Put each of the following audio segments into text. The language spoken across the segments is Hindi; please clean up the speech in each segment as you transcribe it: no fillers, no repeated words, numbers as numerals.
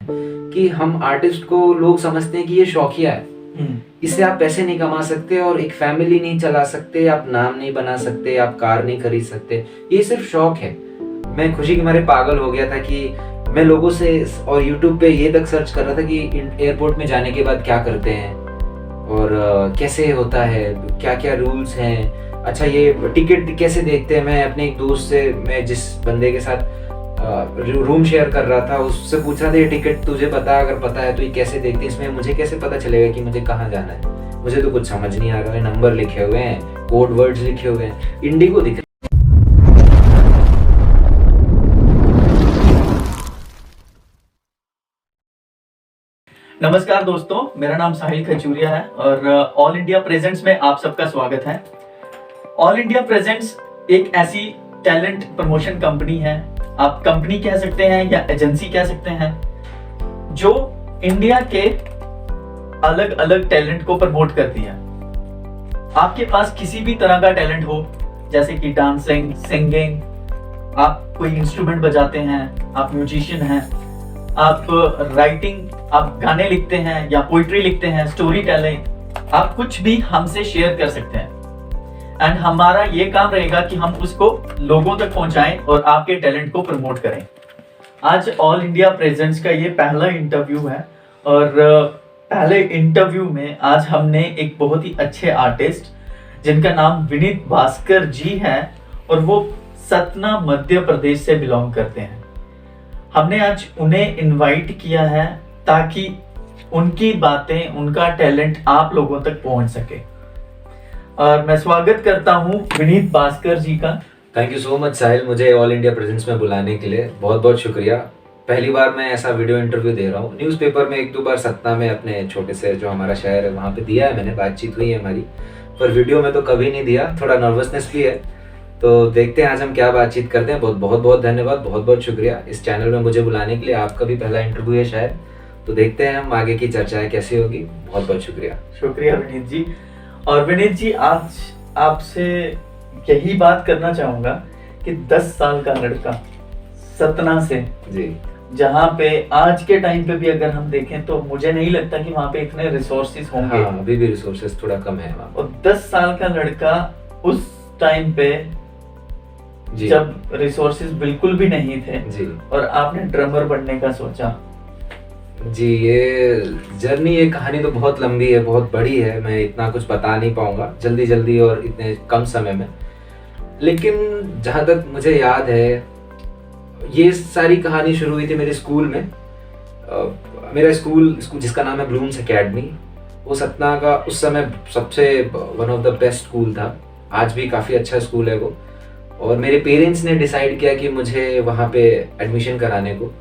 कि हम आर्टिस्ट को लोग समझते हैं कि ये शौकिया है, इससे आप पैसे नहीं कमा सकते और एक फैमिली नहीं चला सकते, आप नाम नहीं बना सकते, आप कार नहीं खरीद सकते, ये सिर्फ शौक है। मैं खुशी के मारे पागल हो गया था कि मैं लोगों से और YouTube पे ये तक सर्च कर रहा था कि एयरपोर्ट में जाने के बाद क्या करते हैं और कैसे होता है, क्या क्या रूल्स हैं, अच्छा ये टिकट कैसे देखते हैं। मैं अपने एक दोस्त से, मैं जिस बंदे के साथ रूम शेयर कर रहा था, उससे पूछ रहा था ये टिकट तुझे पता है, अगर पता है तो ये कैसे देखते हैं, इसमें मुझे कैसे पता चलेगा कि मुझे कहाँ जाना है। मुझे तो कुछ समझ नहीं आ रहा है, नंबर लिखे हुए हैं, कोड वर्ड्स लिखे हुए हैं, इंडिगो दिख रहा है। नमस्कार दोस्तों, मेरा नाम साहिल खजूरिया है और ऑल इंडिया प्रेजेंट्स में आप सबका स्वागत है। ऑल इंडिया प्रेजेंट्स एक ऐसी टैलेंट प्रमोशन कंपनी है, आप कंपनी कह सकते हैं या एजेंसी कह सकते हैं, जो इंडिया के अलग अलग टैलेंट को प्रमोट करती है। आपके पास किसी भी तरह का टैलेंट हो, जैसे कि डांसिंग, सिंगिंग, आप कोई इंस्ट्रूमेंट बजाते हैं, आप म्यूजिशियन हैं, आप राइटिंग, आप गाने लिखते हैं या पोइट्री लिखते हैं, स्टोरी टेलिंग, आप कुछ भी हमसे शेयर कर सकते हैं। एंड हमारा ये काम रहेगा कि हम उसको लोगों तक पहुंचाएं और आपके टैलेंट को प्रमोट करें। आज ऑल इंडिया प्रेजेंट्स का ये पहला इंटरव्यू है और पहले इंटरव्यू में आज हमने एक बहुत ही अच्छे आर्टिस्ट जिनका नाम विनीत भास्कर जी है और वो सतना मध्य प्रदेश से बिलोंग करते हैं। हमने आज उन्हें इनवाइट किया है ताकि उनकी बातें, उनका टैलेंट आप लोगों तक पहुंच सके। और मैं स्वागत करता हूं विनीत भास्कर जी का। थैंक यू सो मच साहिल, मुझे ऑल इंडिया प्रेजेंस में बुलाने के लिए बहुत बहुत शुक्रिया। पहली बार मैं ऐसा वीडियो इंटरव्यू दे रहा हूँ। न्यूज़पेपर में एक दो बार सतना में अपने छोटे से जो हमारा शहर है वहाँ पे दिया है मैंने, बातचीत हुई है हमारी, पर वीडियो में तो कभी नहीं दिया, थोड़ा नर्वसनेस भी है। तो देखते हैं आज हम क्या बातचीत करते हैं। बहुत बहुत धन्यवाद, बहुत बहुत शुक्रिया इस चैनल में मुझे बुलाने के लिए। आपका भी पहला इंटरव्यू है शायद, तो देखते हैं हम आगे की चर्चाएं कैसी होगी। बहुत बहुत शुक्रिया। शुक्रिया विनीत जी। और विनीत जी, आज आपसे यही बात करना चाहूंगा कि 10 साल का लड़का सतना से जी, जहाँ पे आज के टाइम पे भी अगर हम देखें तो मुझे नहीं लगता कि वहाँ पे इतने रिसोर्सेज होंगे। हाँ, अभी भी रिसोर्सेज थोड़ा कम है वहाँ। और 10 साल का लड़का उस टाइम पे जी, जब रिसोर्सेज बिल्कुल भी नहीं थे जी, और आपने ड्रमर बनने का सोचा। जी, ये जर्नी, ये कहानी तो बहुत लंबी है, बहुत बड़ी है, मैं इतना कुछ बता नहीं पाऊंगा जल्दी जल्दी और इतने कम समय में। लेकिन जहाँ तक मुझे याद है, ये सारी कहानी शुरू हुई थी मेरे स्कूल में। मेरा स्कूल जिसका नाम है ब्लूम्स एकेडमी, वो सतना का उस समय सबसे one of the best school था। आज भी काफ़ी अच्छा स्कूल है वो। और मेरे पेरेंट्स ने डिसाइड किया कि मुझे वहाँ पे एडमिशन कराने को।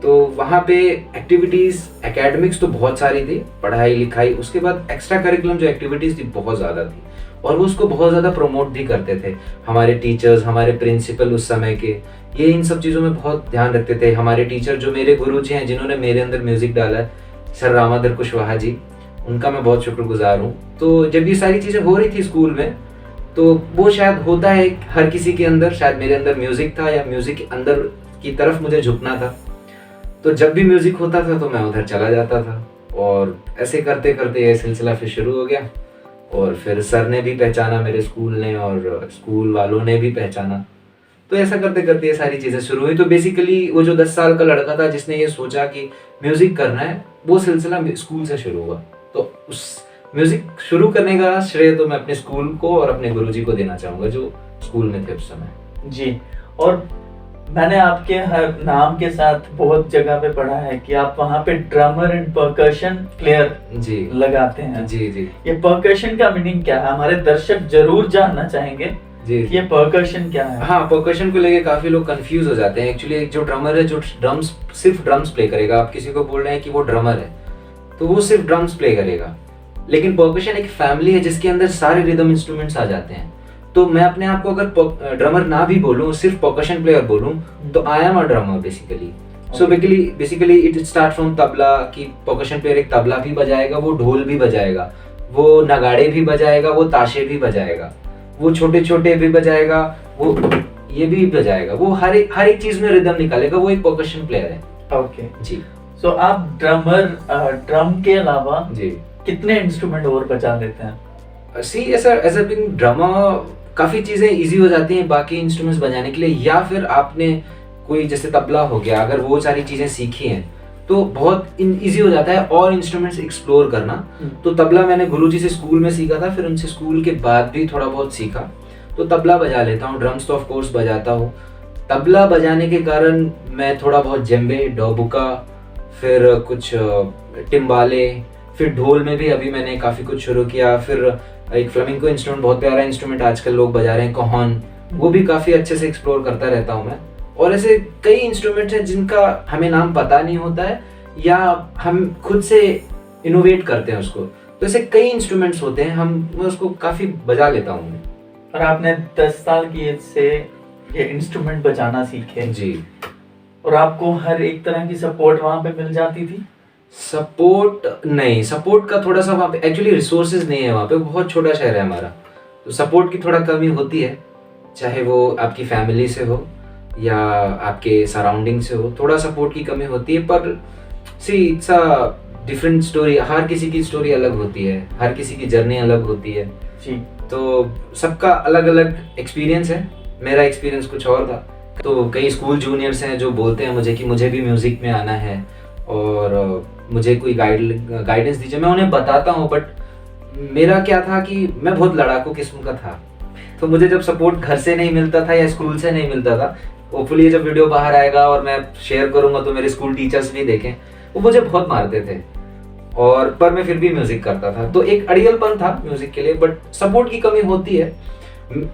तो वहाँ पे एक्टिविटीज़, एकेडमिक्स तो बहुत सारी थी, पढ़ाई लिखाई, उसके बाद एक्स्ट्रा करिकुलम जो एक्टिविटीज़ थी बहुत ज़्यादा थी और वो उसको बहुत ज़्यादा प्रमोट भी करते थे। हमारे टीचर्स, हमारे प्रिंसिपल उस समय के, ये इन सब चीज़ों में बहुत ध्यान रखते थे। हमारे टीचर जो मेरे गुरुजी हैं, जिन्होंने मेरे अंदर म्यूज़िक डाला है, सर रामाधर कुशवाहा जी, उनका मैं बहुत शुक्रगुजार हूँ। तो जब ये सारी चीज़ें हो रही थी स्कूल में, तो वो शायद होता है हर किसी के अंदर, शायद मेरे अंदर म्यूज़िक था या म्यूज़िक के अंदर की तरफ मुझे झुकना था। तो जब भी म्यूज़िक होता था तो मैं उधर चला जाता था और ऐसे करते करते ये सिलसिला फिर शुरू हो गया। और फिर सर ने भी पहचाना, मेरे स्कूल ने, और स्कूल वालों ने भी पहचाना। तो ऐसा करते करते ये सारी चीज़ें शुरू हुई। तो बेसिकली वो जो 10 साल का लड़का था जिसने ये सोचा कि म्यूज़िक करना है, वो सिलसिला स्कूल से शुरू हुआ। तो उस म्यूज़िक शुरू करने का श्रेय तो मैं अपने स्कूल को और अपने गुरुजी को देना चाहूँगा जो स्कूल में थे उस समय। जी, और मैंने आपके हर नाम के साथ बहुत जगह पे पढ़ा है कि आप वहाँ पे ड्रमर एंड परकशन प्लेयर जी लगाते हैं। जी जी ये परकशन का मीनिंग क्या है? हमारे दर्शक जरूर जानना चाहेंगे जी। ये परकशन क्या है। हाँ, परकशन को लेके काफी लोग कंफ्यूज हो जाते हैं। एक्चुअली एक जो ड्रमर है, जो ड्रम्स, सिर्फ ड्रम्स प्ले करेगा, आप किसी को बोल रहे हैं कि वो ड्रमर है तो वो सिर्फ ड्रम्स प्ले करेगा। लेकिन परकशन एक फैमिली है जिसके अंदर सारे रिदम इंस्ट्रूमेंट्स आ जाते हैं। तो मैं अपने आप को अगर ड्रमर ना भी बोलूं, सिर्फ परकशन प्लेयर बोलूं, तो I am a drummer basically. So basically it start from tabla, कि परकशन प्लेयर एक तबला भी बजाएगा, वो ढोल भी बजाएगा, वो नगाड़े भी बजाएगा, वो ताशे भी बजाएगा, वो छोटे छोटे भी बजाएगा, वो ये भी बजाएगा, वो हर एक चीज में रिदम निकालेगा, वो एक परकशन प्लेयर है। ओके। जी सो आप ड्रमर, ड्रम के अलावा जी। कितने इंस्ट्रूमेंट और बजा लेते हैं? सी ऐसा ऐसा बिन ड्रामा काफ़ी चीज़ें इजी हो जाती हैं बाकी इंस्ट्रूमेंट्स बजाने के लिए, या फिर आपने कोई जैसे तबला हो गया, अगर वो सारी चीज़ें सीखी हैं तो बहुत इजी हो जाता है और इंस्ट्रूमेंट्स एक्सप्लोर करना। तो तबला मैंने गुरुजी से स्कूल में सीखा था, फिर उनसे स्कूल के बाद भी थोड़ा बहुत सीखा, तो तबला बजा लेता हूँ। ड्रम्स तो ऑफ कोर्स बजाता हूँ। तबला बजाने के कारण मैं थोड़ा बहुत जेम्बे, डोबुका, फिर कुछ टिम्बाले, फिर ढोल में भी अभी मैंने काफ़ी कुछ शुरू किया। फिर एक फ्लेमिंको इंस्ट्रूमेंट, बहुत प्यारा इंस्ट्रूमेंट आजकल लोग बजा रहे हैं, कहोन, वो भी काफ़ी अच्छे से एक्सप्लोर करता रहता हूँ मैं। और ऐसे कई इंस्ट्रूमेंट्स हैं जिनका हमें नाम पता नहीं होता है या हम खुद से इनोवेट करते हैं उसको। तो ऐसे कई इंस्ट्रूमेंट्स होते हैं, मैं उसको काफ़ी बजा लेता हूँ। और आपने 10 साल की एज से ये इंस्ट्रूमेंट बजाना सीखे जी। और आपको हर एक तरह की सपोर्ट वहाँ पे मिल जाती थी? सपोर्ट नहीं, सपोर्ट का थोड़ा सा वहाँ पे एक्चुअली रिसोर्सेज नहीं है, वहाँ पे बहुत छोटा शहर है हमारा, तो सपोर्ट की थोड़ा कमी होती है, चाहे वो आपकी फैमिली से हो या आपके सराउंडिंग से हो, थोड़ा सपोर्ट की कमी होती है। पर see it's a different story, हर किसी की स्टोरी अलग होती है, हर किसी की जर्नी अलग होती है जी। तो सबका अलग अलग एक्सपीरियंस है। मेरा एक्सपीरियंस कुछ और था। तो कई स्कूल जूनियर्स हैं जो बोलते हैं मुझे कि मुझे भी म्यूज़िक में आना है और मुझे कोई गाइडेंस दीजिए। मैं उन्हें बताता हूँ, बट मेरा क्या था कि मैं बहुत लड़ाकू किस्म का था, तो मुझे जब सपोर्ट घर से नहीं मिलता था या स्कूल से नहीं मिलता था, होपफुली जब वीडियो बाहर आएगा और मैं शेयर करूँगा तो मेरे स्कूल टीचर्स भी देखें, वो मुझे बहुत मारते थे, और पर मैं फिर भी म्यूज़िक करता था। तो एक अड़ियलपन था म्यूज़िक के लिए, बट सपोर्ट की कमी होती है।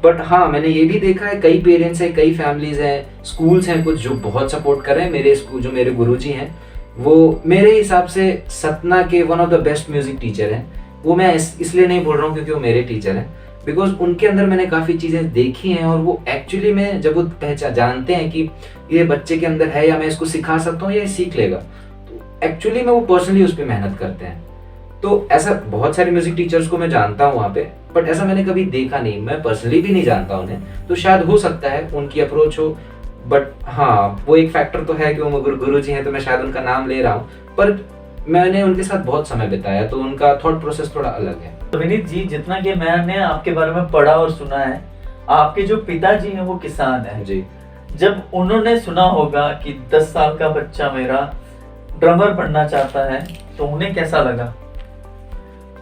बट हाँ, मैंने ये भी देखा है, कई पेरेंट्स हैं, कई फैमिलीज हैं, स्कूल्स हैं कुछ जो बहुत सपोर्ट कर रहे हैं। मेरे स्कूल जो मेरे गुरुजी हैं, वो मेरे हिसाब से सतना के one of the best music teacher हैं। वो मैं इसलिए नहीं बोल रहा हूँ क्योंकि वो मेरे टीचर हैं, बिकॉज उनके अंदर मैंने काफ़ी चीज़ें देखी हैं, और वो एक्चुअली में जब वो जानते हैं कि ये बच्चे के अंदर है या मैं इसको सिखा सकता हूँ या ये सीख लेगा, तो एक्चुअली में वो पर्सनली उस पर मेहनत करते हैं। तो ऐसा बहुत सारे म्यूजिक टीचर्स को मैं जानता हूँ वहाँ पे, बट ऐसा मैंने कभी देखा नहीं, मैं पर्सनली भी नहीं जानता उन्हें, तो शायद हो सकता है उनकी अप्रोच हो। बट हाँ, वो एक फैक्टर तो है कि वो गुरु जी हैं, तो मैं शायद उनका नाम ले रहा हूँ, पर मैंने उनके साथ बहुत समय बिताया, तो उनका थॉट प्रोसेस थोड़ा अलग है। तो विनीत जी, जितना कि मैंने आपके बारे में पढ़ा और सुना है, आपके जो पिताजी हैं वो किसान हैं जी। जब उन्होंने सुना होगा कि 10 साल का बच्चा मेरा ड्रमर बनना चाहता है, तो उन्हें कैसा लगा?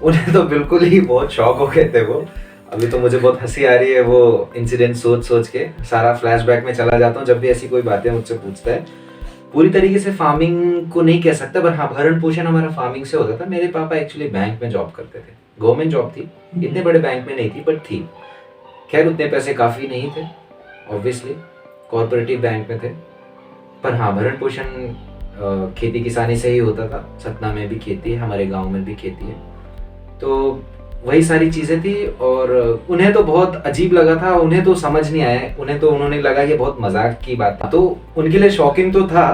उन्हें तो बिल्कुल ही बहुत शौक हो गए थे वो। अभी तो मुझे बहुत हंसी आ रही है वो इंसिडेंट सोच सोच के, सारा फ्लैशबैक में चला जाता हूँ जब भी ऐसी कोई बातें मुझसे पूछता है। पूरी तरीके से फार्मिंग को नहीं कह सकता, पर हाँ, भरण पोषण हमारा फार्मिंग से होता था। मेरे पापा एक्चुअली बैंक में जॉब करते थे, गवर्नमेंट जॉब थी, इतने बड़े बैंक में नहीं थी बट थी। खैर उतने पैसे काफ़ी नहीं थे, ऑब्वियसली कॉर्पोरेटिव बैंक में थे, पर हाँ, भरण पोषण खेती किसानी से ही होता था। सतना में भी खेती है, हमारे गाँव में भी खेती है, तो वही सारी चीज़ें थी। और उन्हें तो बहुत अजीब लगा था, उन्हें तो समझ नहीं आया, उन्हें लगा कि बहुत मजाक की बात है, तो उनके लिए शॉकिंग तो था।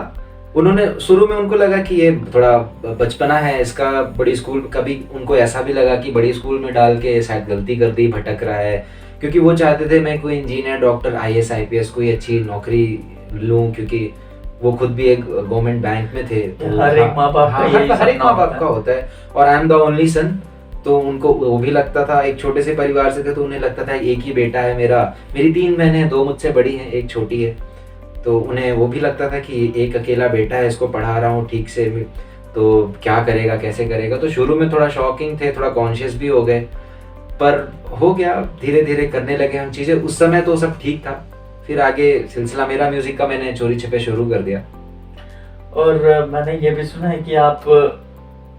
उन्होंने शुरू में उनको लगा कि ये थोड़ा बचपना है इसका, बड़ी स्कूल, कभी उनको ऐसा भी लगा कि बड़ी स्कूल में डाल के शायद गलती कर दी, भटक रहा है, क्योंकि वो चाहते थे मैं कोई इंजीनियर, डॉक्टर, IAS IPS कोई अच्छी नौकरी लूँ, क्योंकि वो खुद भी एक गवर्नमेंट बैंक में थे। तो हर एक माँ बाप का होता है, और I am the only son, तो उनको वो भी लगता था, एक छोटे से परिवार से थे तो उन्हें लगता था एक ही बेटा है मेरा, मेरी 3 बहनें, 2 मुझसे बड़ी हैं, एक छोटी है, तो उन्हें वो भी लगता था कि एक अकेला बेटा है, इसको पढ़ा रहा हूँ ठीक से, तो क्या करेगा, कैसे करेगा। तो शुरू में थोड़ा शॉकिंग थे, थोड़ा कॉन्शियस भी हो गए, पर हो गया, धीरे धीरे करने लगे हम चीज़ें। उस समय तो सब ठीक था, फिर आगे सिलसिला मेरा म्यूजिक का मैंने चोरी छिपे शुरू कर दिया। और मैंने ये भी सुना है कि आप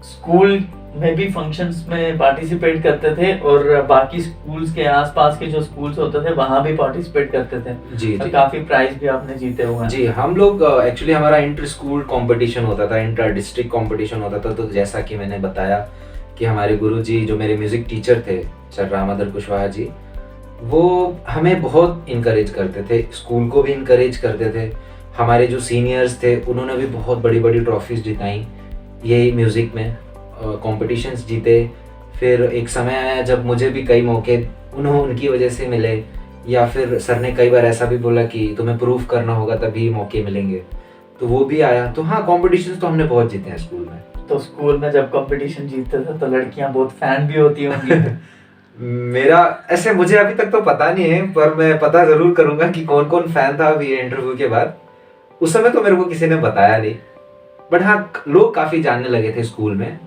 स्कूल में भी फंक्शंस में पार्टिसिपेट करते थे, और बाकी स्कूल्स के आसपास के जो स्कूल्स होते थे वहाँ भी पार्टिसिपेट करते थे। जी और जी, काफी प्राइज भी आपने जीते हुए हैं। जी, हम लोग एक्चुअली हमारा इंटर स्कूल कंपटीशन होता था, इंटर डिस्ट्रिक्ट कंपटीशन होता था। तो जैसा कि मैंने बताया कि हमारे गुरुजी जो मेरे म्यूजिक टीचर थे, सर रामाधर कुशवाहा जी, वो हमें बहुत इनकरेज करते थे, स्कूल को भी इनकरेज करते थे। हमारे जो सीनियर्स थे उन्होंने भी बहुत बड़ी बड़ी ट्रॉफीज जिताई यही म्यूज़िक में, कॉम्पिटिशन्स जीते। फिर एक समय आया जब मुझे भी कई मौके उनकी वजह से मिले, या फिर सर ने कई बार ऐसा भी बोला कि तुम्हें प्रूफ करना होगा तभी मौके मिलेंगे। तो वो भी आया। तो हाँ, कॉम्पिटिशन तो हमने बहुत जीते हैं स्कूल में। तो स्कूल में जब कंपटीशन जीतते थे तो लड़कियां बहुत फैन भी होती होंगी। मेरा ऐसे मुझे अभी तक तो पता नहीं है, पर मैं पता जरूर करूंगा कि कौन कौन फैन था अभी इंटरव्यू के बाद। उस समय तो मेरे को किसी ने बताया नहीं, बट हाँ लोग काफी जानने लगे थे स्कूल में।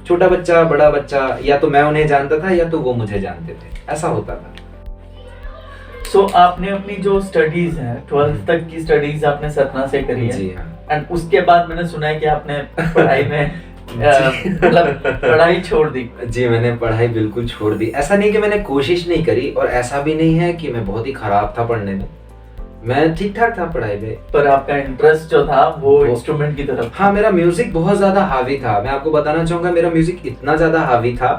छोटा बच्चा बड़ा बच्चा, या तो मैं उन्हें जानता था या तो वो मुझे जानते थे, ऐसा होता था। सो आपने अपनी जो स्टडीज है 12th तक की स्टडीज आपने सतना से करी है। जी हाँ। एंड उसके बाद मैंने सुना है कि आपने पढ़ाई में मतलब पढ़ाई छोड़ दी। जी, मैंने पढ़ाई बिल्कुल छोड़ दी। ऐसा नहीं कि मैंने कोशिश नहीं करी, और ऐसा भी नहीं है कि मैं बहुत ही खराब था पढ़ने में, मैं ठीक ठाक था पढ़ाई में। पर आपका इंटरेस्ट जो था वो इंस्ट्रूमेंट की तरफ। हाँ, मेरा म्यूजिक बहुत ज्यादा हावी था। मैं आपको बताना चाहूंगा, मेरा म्यूजिक इतना ज्यादा हावी था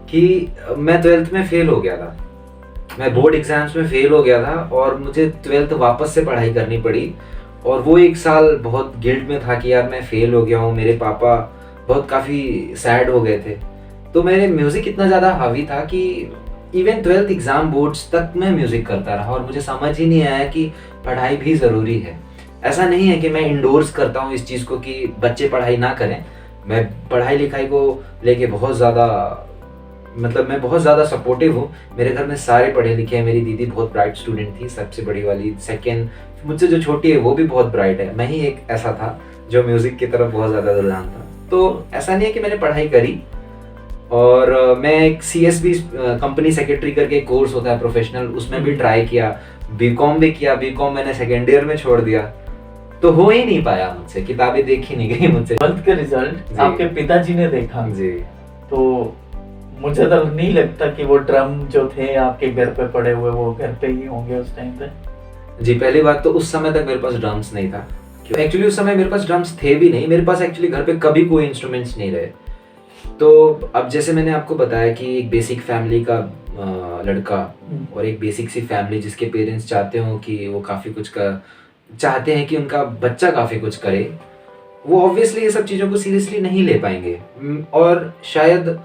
कि मैं 12th में फेल हो गया था। मैं बोर्ड एग्जाम्स में फेल हो गया था और मुझे 12th वापस से पढ़ाई करनी पड़ी। और वो एक साल बहुत गिल्ट में था कि यार मैं फेल हो गया हूँ। मेरे पापा बहुत काफ़ी सैड हो गए थे। तो मेरे म्यूज़िक इतना ज़्यादा हावी था कि इवन 12th एग्ज़ाम बोर्ड्स तक मैं म्यूज़िक करता रहा, और मुझे समझ ही नहीं आया कि पढ़ाई भी ज़रूरी है। ऐसा नहीं है कि मैं इंडोर्स करता हूँ इस चीज़ को कि बच्चे पढ़ाई ना करें। मैं पढ़ाई लिखाई को लेके बहुत ज़्यादा, मतलब मैं बहुत ज़्यादा सपोर्टिव हूँ। मेरे घर में सारे पढ़े लिखे हैं। मेरी दीदी बहुत ब्राइट स्टूडेंट थी, सबसे बड़ी वाली। सेकेंड मुझसे जो छोटी है वो भी बहुत ब्राइट है। मैं ही एक ऐसा था जो म्यूज़िक की तरफ बहुत ज़्यादा रुझान था। तो ऐसा नहीं है कि मैंने पढ़ाई करी। और मैं एक CSB कंपनी सेक्रेटरी करके कोर्स होता है प्रोफेशनल, उसमें भी ट्राई किया। बीकॉम भी किया। बीकॉम मैंने सेकेंड ईयर में छोड़ दिया, तो हो ही नहीं पाया मुझसे, किताबें देखी नहीं गई मुझसे। 12th के रिजल्ट आपके पिताजी ने देखा जी। तो मुझे तो नहीं लगता कि वो ड्रम जो थे आपके घर पे पड़े हुए वो घर पे ही होंगे उस टाइम पे। जी, पहली बात तो उस समय तक मेरे पास ड्रम्स नहीं था। एक्चुअली उस समय मेरे पास ड्रम्स थे भी नहीं। मेरे पास एक्चुअली घर पे कभी कोई इंस्ट्रूमेंट्स नहीं रहे। तो अब जैसे मैंने आपको बताया कि एक बेसिक फैमिली का लड़का और एक बेसिक सी फैमिली जिसके पेरेंट्स चाहते हो कि वो काफ़ी कुछ चाहते हैं कि उनका बच्चा काफ़ी कुछ करे, वो ऑब्वियसली ये सब चीज़ों को सीरियसली नहीं ले पाएंगे। और शायद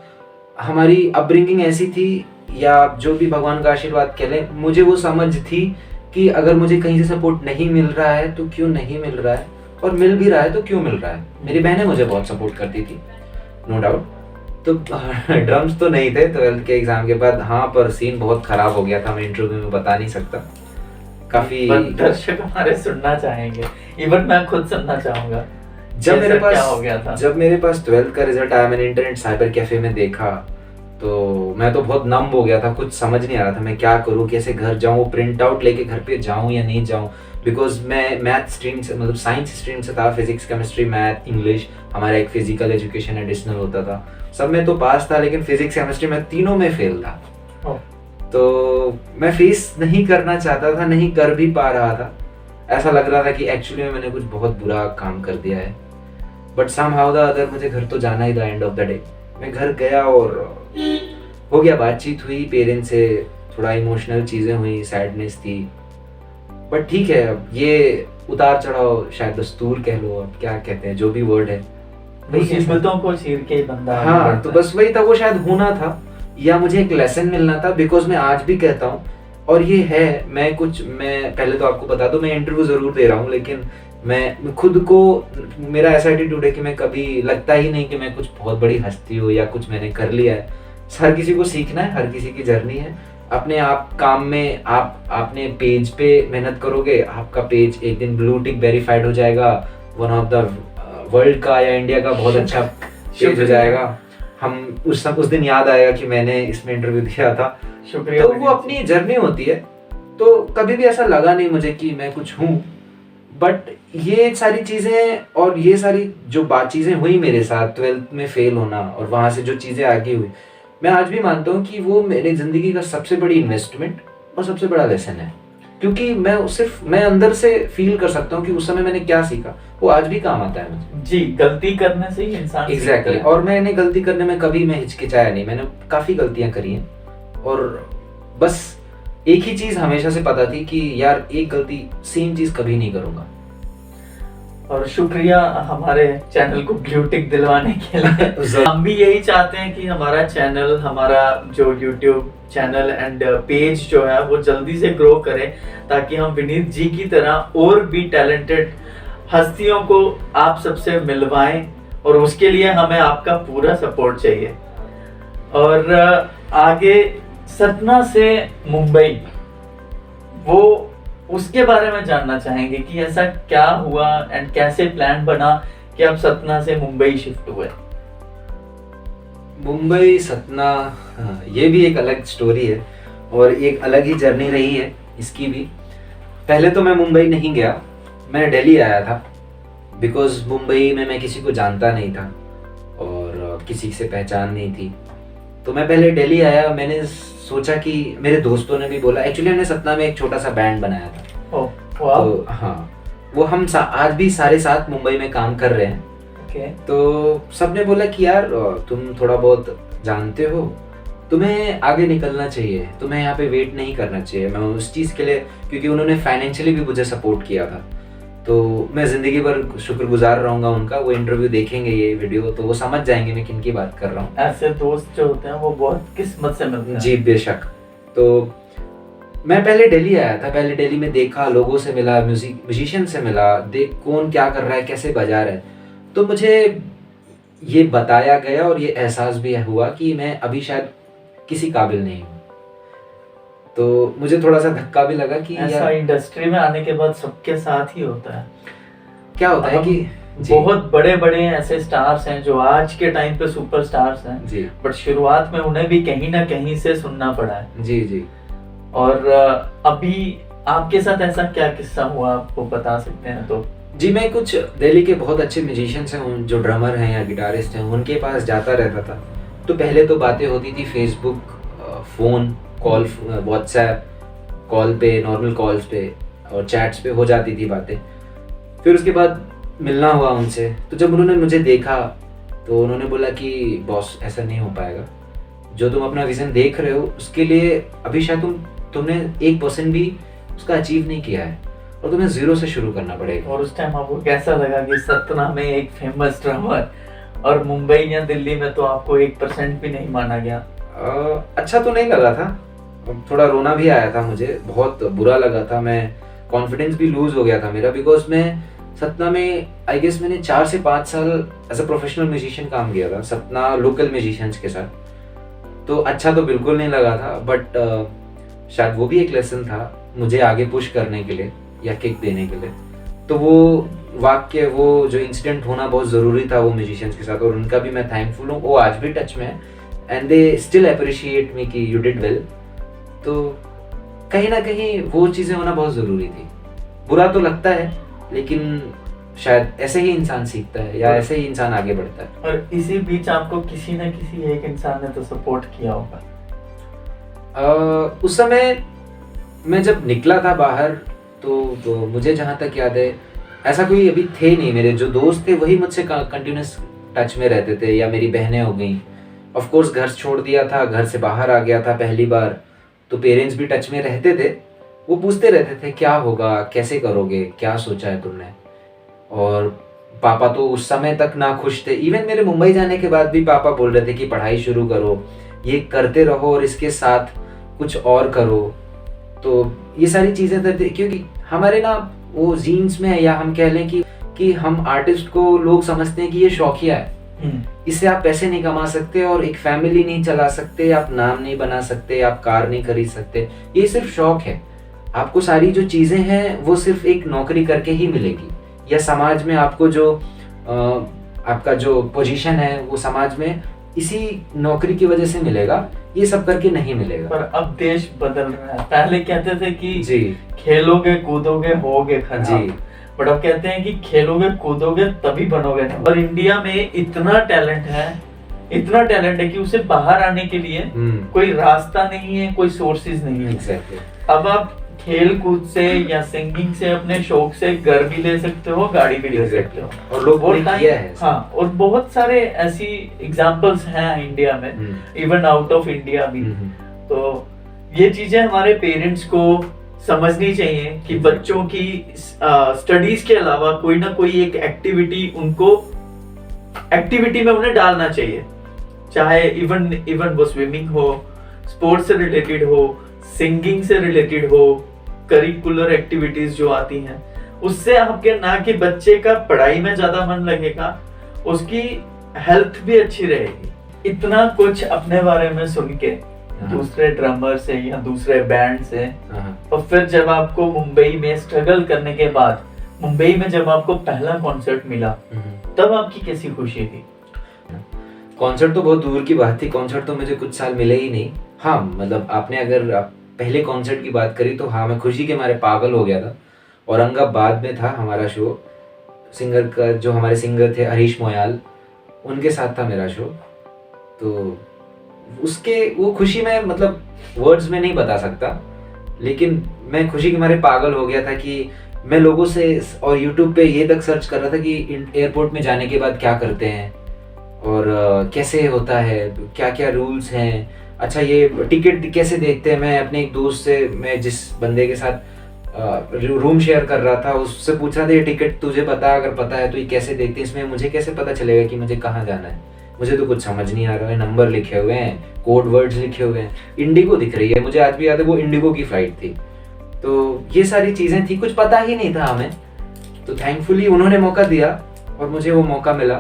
हमारी अपब्रिंगिंग ऐसी थी, या जो भी भगवान का आशीर्वाद कह लें, मुझे वो समझ थी कि अगर मुझे कहीं से सपोर्ट नहीं मिल रहा है तो क्यों नहीं मिल रहा है, और मिल भी रहा है तो क्यों मिल रहा है। मेरी बहनें मुझे बहुत सपोर्ट करती थी, नो डाउट। तो ड्रम्स तो नहीं थे 12th के एग्जाम के बाद। हाँ, पर सीन बहुत खराब हो गया था, मैं इंटरव्यू में बता नहीं सकता। काफी दर्शक हमारे सुनना चाहेंगे, इवन मैं खुद सुनना चाहूंगा। जब मेरे पास क्या हो गया था? जब मेरे पास 12th का रिजल्ट आया, मैंने इंटरनेट साइबर कैफे में देखा, तो मैं तो बहुत नम हो गया था। कुछ समझ नहीं आ रहा था मैं क्या करूँ, कैसे घर जाऊँ, प्रिंट आउट लेके घर पे जाऊँ या नहीं जाऊँ। बिकॉज मैं मैथ स्ट्रीम से, मतलब साइंस स्ट्रीम से था। फिजिक्स, केमिस्ट्री, मैथ, इंग्लिश, हमारा एक फिजिकल एजुकेशन एडिशनल होता था। सब में तो पास था, लेकिन फिजिक्स, केमिस्ट्री में तीनों में फेल था। तो मैं फेस नहीं करना चाहता था, नहीं कर भी पा रहा था। ऐसा लग रहा था कि एक्चुअली में मैंने कुछ बहुत बुरा काम कर दिया है। बट समहाउ द अदर मुझे घर तो जाना ही था। एंड ऑफ द डे मैं घर गया और हो गया, बातचीत हुई पेरेंट्स से, थोड़ा इमोशनल चीज़ें हुई, सैडनेस थी। बट ठीक है, अब ये उतार चढ़ाव शायद दस्तूर कह लो, अब क्या कहते हैं, जो भी वर्ड है, मुसीबतों को चीर के बंदा। हाँ, तो बस वही था, वो शायद होना था, या मुझे एक लेसन मिलना था। बिकॉज मैं आज भी कहता हूँ, और ये है, मैं पहले तो आपको बता दूं, मैं इंटरव्यू जरूर दे रहा हूँ, लेकिन मैं खुद को, मेरा ऐसा एटीट्यूड है कि मैं कभी, लगता ही नहीं कि मैं कुछ बहुत बड़ी हस्ती हूँ या कुछ मैंने कर लिया है। हर किसी को सीखना है, हर किसी की जर्नी है। अपने आप काम में आप अपने पेज पे मेहनत करोगे, आपका पेज एक दिन ब्लू टिक वेरीफाइड हो जाएगा, वन ऑफ द वर्ल्ड का या इंडिया का बहुत अच्छा पेज हो जाएगा। हम उस दिन याद आएगा कि मैंने इसमें इंटरव्यू दिया था। शुक्रिया। तो वो अपनी जर्नी होती है। तो कभी भी ऐसा लगा नहीं मुझे कि मैं कुछ हूँ। बट ये सारी चीज़ें और ये सारी जो चीज़ें हुई मेरे साथ, 12th में फेल होना और वहाँ से जो चीज़ें आगे हुई, मैं आज भी मानता हूँ कि वो मेरी ज़िंदगी का सबसे बड़ी इन्वेस्टमेंट और सबसे बड़ा लेसन है। क्योंकि मैं अंदर से फील कर सकता हूँ कि उस समय मैंने क्या सीखा, वो आज भी काम आता है मुझे। जी, गलती करने से ही इंसान एग्जैक्टली। और मैंने गलती करने में कभी मैं हिचकिचाया नहीं। मैंने काफ़ी गलतियाँ करी हैं, और बस एक ही चीज़ हमेशा से पता थी कि यार एक गलती, सेम चीज़ कभी नहीं करूँगा। और शुक्रिया हमारे चैनल को ब्लू टिक दिलवाने के लिए। हम भी यही चाहते हैं कि हमारा चैनल, हमारा जो यूट्यूब चैनल एंड पेज जो है वो जल्दी से ग्रो करे, ताकि हम विनीत जी की तरह और भी टैलेंटेड हस्तियों को आप सबसे मिलवाएं, और उसके लिए हमें आपका पूरा सपोर्ट चाहिए। और आगे सतना से मुंबई, वो उसके बारे में जानना चाहेंगे कि ऐसा क्या हुआ एंड कैसे प्लान बना कि आप सतना से मुंबई शिफ्ट हुए। मुंबई सतना, हाँ, ये भी एक अलग स्टोरी है और एक अलग ही जर्नी रही है इसकी भी। पहले तो मैं मुंबई नहीं गया, मैं दिल्ली आया था, बिकॉज मुंबई में मैं किसी को जानता नहीं था और किसी से पहचान नहीं थी। तो मैं पहले दिल्ली आया, मैंने सोचा कि मेरे दोस्तों ने भी बोला, एक्चुअली हमने सतना में एक छोटा सा बैंड बनाया था। ओह वाह। तो हाँ, वो हम आज भी सारे साथ मुंबई में काम कर रहे हैं। तो सबने बोला कि यार तुम थोड़ा बहुत जानते हो, तुम्हें आगे निकलना चाहिए, तुम्हें यहाँ पे वेट नहीं करना चाहिए। मैं उस चीज़ के लिए, क्योंकि उन्होंने फाइनेंशियली भी मुझे सपोर्ट किया था, तो मैं ज़िंदगी भर शुक्रगुजार रहूँगा उनका। वो इंटरव्यू देखेंगे ये वीडियो तो वो समझ जाएंगे मैं किन की बात कर रहा हूँ। ऐसे दोस्त जो होते हैं वो बहुत किस्मत से मिलते हैं। जी बेशक। तो मैं पहले दिल्ली आया था, पहले दिल्ली में देखा, लोगों से मिला, म्यूजिशियन से मिला, देख कौन क्या कर रहा है, कैसे बजा रहा है। तो मुझे ये बताया गया और ये एहसास भी हुआ कि मैं अभी शायद किसी काबिल नहीं हूँ। तो मुझे थोड़ा सा धक्का भी लगा कि ऐसा इंडस्ट्री में आने के बाद सबके साथ ही होता है। क्या होता है कि बहुत बड़े बड़े ऐसे स्टार्स हैं जो आज के टाइम पे सुपर स्टार्स हैं जी, बट शुरुआत में उन्हें भी कहीं ना कहीं से सुनना पड़ा है। जी जी। और अभी आपके साथ ऐसा क्या किस्सा हुआ, आपको बता सकते हैं तो? जी, मैं कुछ दिल्ली के बहुत अच्छे म्यूजिशियंस हैं, जो ड्रमर हैं या गिटारिस्ट हैं, उनके पास जाता रहता था। तो पहले तो बातें होती थी Facebook, phone call, WhatsApp call पे, नॉर्मल कॉल्स पे और चैट्स पे हो जाती थी बातें। फिर उसके बाद मिलना हुआ उनसे। तो जब उन्होंने मुझे देखा तो उन्होंने बोला कि बॉस ऐसा नहीं हो पाएगा, जो तुम अपना विज़न देख रहे हो उसके लिए अभी शायद तुमने 1% भी उसका अचीव नहीं किया है और तुम्हें ज़ीरो से शुरू करना पड़ेगा। और उस टाइम आपको कैसा लगा कि सतना में एक फेमस ड्रमर और मुंबई या दिल्ली में तो आपको 1% भी नहीं माना गया? अच्छा तो नहीं लगा था, थोड़ा रोना भी आया था मुझे, बहुत बुरा लगा था। मैं कॉन्फिडेंस भी लूज हो गया था मेरा, बिकॉज मैं सतना में आई गेस मैंने 4 से 5 साल एज अ प्रोफेशनल म्यूजिशियन काम किया था सतना लोकल म्यूजिशियंस के साथ। तो अच्छा तो बिल्कुल नहीं लगा था, बट शायद वो भी एक लेसन था मुझे आगे पुश करने के लिए या किक देने के लिए। तो वो वाक्य, वो जो इंसिडेंट होना बहुत ज़रूरी था वो म्यूजिशियंस के साथ, और उनका भी मैं थैंकफुल हूँ। वो आज भी टच में है एंड दे स्टिल अप्रिशिएट मी कि यू डिड वेल। तो कहीं ना कहीं वो चीज़ें होना बहुत ज़रूरी थी। बुरा तो लगता है, लेकिन शायद ऐसे ही इंसान सीखता है या ऐसे ही इंसान आगे बढ़ता है। और इसी बीच आपको किसी न किसी एक इंसान ने तो सपोर्ट किया होगा। उस समय मैं जब निकला था बाहर तो मुझे जहाँ तक याद है ऐसा कोई अभी थे नहीं। मेरे जो दोस्त थे वही मुझसे कंटिन्यूस टच में रहते थे, या मेरी बहनें हो गई। ऑफ कोर्स घर छोड़ दिया था, घर से बाहर आ गया था पहली बार, तो पेरेंट्स भी टच में रहते थे। वो पूछते रहते थे क्या होगा, कैसे करोगे, क्या सोचा है तुमने। और पापा तो उस समय तक ना खुश थे। इवन मेरे मुंबई जाने के बाद भी पापा बोल रहे थे कि पढ़ाई शुरू करो, ये करते रहो और इसके साथ कुछ और करो। तो ये सारी चीज़ें थे, क्योंकि हमारे ना वो जीन्स में है, या हम कह लें कि हम आर्टिस्ट को लोग समझते हैं कि ये शौकिया है, इससे आप पैसे नहीं कमा सकते और एक फैमिली नहीं चला सकते, आप नाम नहीं बना सकते, आप कार नहीं खरीद सकते। ये सिर्फ शौक है। आपको सारी जो चीज़ें हैं वो सिर्फ एक नौकरी करके ही मिलेगी, या समाज में आपको जो आपका जो पोजीशन है वो समाज में इसी नौकरी की वजह से मिलेगा, ये सब करके नहीं मिलेगा। पर अब देश बदल रहा है। पहले कहते थे कि जी खेलोगे कूदोगे होगे खराब, जी, बट अब कहते हैं कि खेलोगे कूदोगे तभी बनोगे ना। और इंडिया में इतना टैलेंट है कि उसे बाहर आने के लिए कोई रास्ता नहीं है, कोई सोर्सेज नहीं है। एग्जैक्टली। अब आप खेल कूद से या सिंगिंग से, अपने शौक से घर भी ले सकते हो, गाड़ी भी ले सकते हो, और लोगों ने किया है। हाँ, और बहुत सारे ऐसी एग्जांपल्स हैं इंडिया में, इवन आउट ऑफ इंडिया भी। तो ये चीजें हमारे पेरेंट्स को समझनी चाहिए कि बच्चों की स्टडीज के अलावा कोई ना कोई एक एक्टिविटी में उन्हें डालना चाहिए, चाहे इवन वो स्विमिंग हो, स्पोर्ट्स से रिलेटेड हो, सिंगिंग से रिलेटेड हो, करिकुलर एक्टिविटीज जो आती हैं उससे आपके ना कि बच्चे का पढ़ाई में ज्यादा मन लगेगा, उसकी हेल्थ भी अच्छी रहेगी। इतना कुछ अपने बारे में सुन के दूसरे ड्रमर से या दूसरे बैंड से, और फिर जब आपको मुंबई में स्ट्रगल करने के बाद मुंबई में जब आपको पहला कॉन्सर्ट मिला, तब आपकी कैसी खुशी थी? कॉन्सर्ट तो बहुत दूर की बात थी, कॉन्सर्ट तो मुझे कुछ साल मिले ही नहीं। हाँ मतलब आपने अगर पहले कॉन्सर्ट की बात करी तो हाँ, मैं खुशी के मारे पागल हो गया था। औरंगाबाद में था हमारा शो, सिंगर का जो हमारे सिंगर थे हरीश मोयाल, उनके साथ था मेरा शो। तो उसके वो खुशी में मतलब वर्ड्स में नहीं बता सकता, लेकिन मैं खुशी के मारे पागल हो गया था कि मैं लोगों से और यूट्यूब पे ये तक सर्च कर रहा था कि एयरपोर्ट में जाने के बाद क्या करते हैं और कैसे होता है, क्या क्या रूल्स हैं, अच्छा ये टिकट कैसे देखते हैं। मैं अपने एक दोस्त से, मैं जिस बंदे के साथ रूम शेयर कर रहा था, उससे पूछ रहा था ये टिकट तुझे पता, अगर पता है तो ये कैसे देखते हैं, इसमें मुझे कैसे पता चलेगा कि मुझे कहाँ जाना है, मुझे तो कुछ समझ नहीं आ रहा है। नंबर लिखे हुए हैं, कोड वर्ड्स लिखे हुए हैं, इंडिगो दिख रही है, मुझे आज भी याद है वो इंडिगो की फ्लाइट थी। तो ये सारी चीज़ें थी, कुछ पता ही नहीं था हमें। तो थैंकफुली उन्होंने मौका दिया और मुझे वो मौका मिला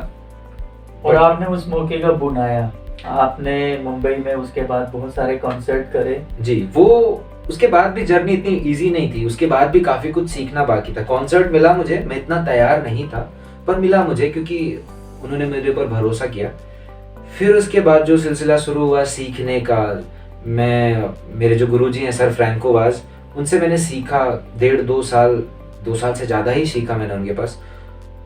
और आपने उस मौके का बुनाया। आपने मुंबई में उसके बाद बहुत सारे कॉन्सर्ट करे। जी, वो उसके बाद भी जर्नी इतनी इजी नहीं थी, उसके बाद भी काफ़ी कुछ सीखना बाकी था। कॉन्सर्ट मिला मुझे, मैं इतना तैयार नहीं था पर मिला मुझे, क्योंकि उन्होंने मेरे ऊपर भरोसा किया। फिर उसके बाद जो सिलसिला शुरू हुआ सीखने का, मैं मेरे जो गुरुजी हैं सर फ्रैंको वाज, उनसे मैंने सीखा। 2 साल से ज़्यादा ही सीखा मैंने उनके पास।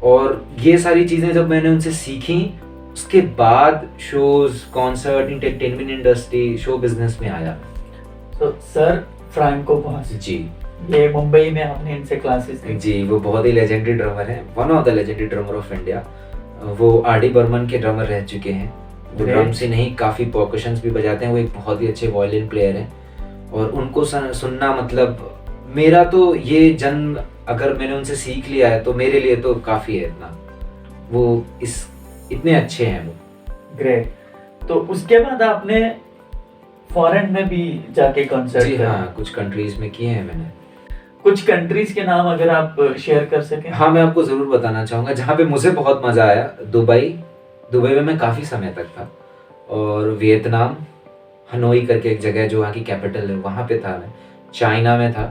और ये सारी चीज़ें जब मैंने उनसे सीखी, उसके बाद shows, concert, entertainment industry, show business में आया। तो सर फ्रैंको वाज जी, ये मुंबई में आपने इनसे क्लासेस ली? जी, वो बहुत ही लेजेंडरी ड्रमर हैं, one of the legendary drummer of India. वो आर.डी. बर्मन के ड्रमर रह चुके हैं। वो ड्रम्स ही नहीं, काफ़ी परकशंस भी बजाते हैं। वो एक बहुत ही अच्छे वायलिन प्लेयर हैं और उनको सुनना मतलब मेरा तो ये जन्म, अगर मैंने उनसे सीख लिया है तो मेरे लिए तो काफ़ी है इतना। वो इतने अच्छे हैं वो। ग्रेट। तो उसके बाद आपने फॉरेन में भी जाके कॉन्सर्ट जी हाँ, कुछ कंट्रीज में किए हैं मैंने। कुछ कंट्रीज के नाम अगर आप शेयर कर सकें? हाँ, मैं आपको ज़रूर बताना चाहूँगा जहाँ पे मुझे बहुत मज़ा आया। दुबई में मैं काफ़ी समय तक था, और वियतनाम, हनोई करके एक जगह जो वहाँ की कैपिटल है, वहाँ पे था मैं। चाइना में था,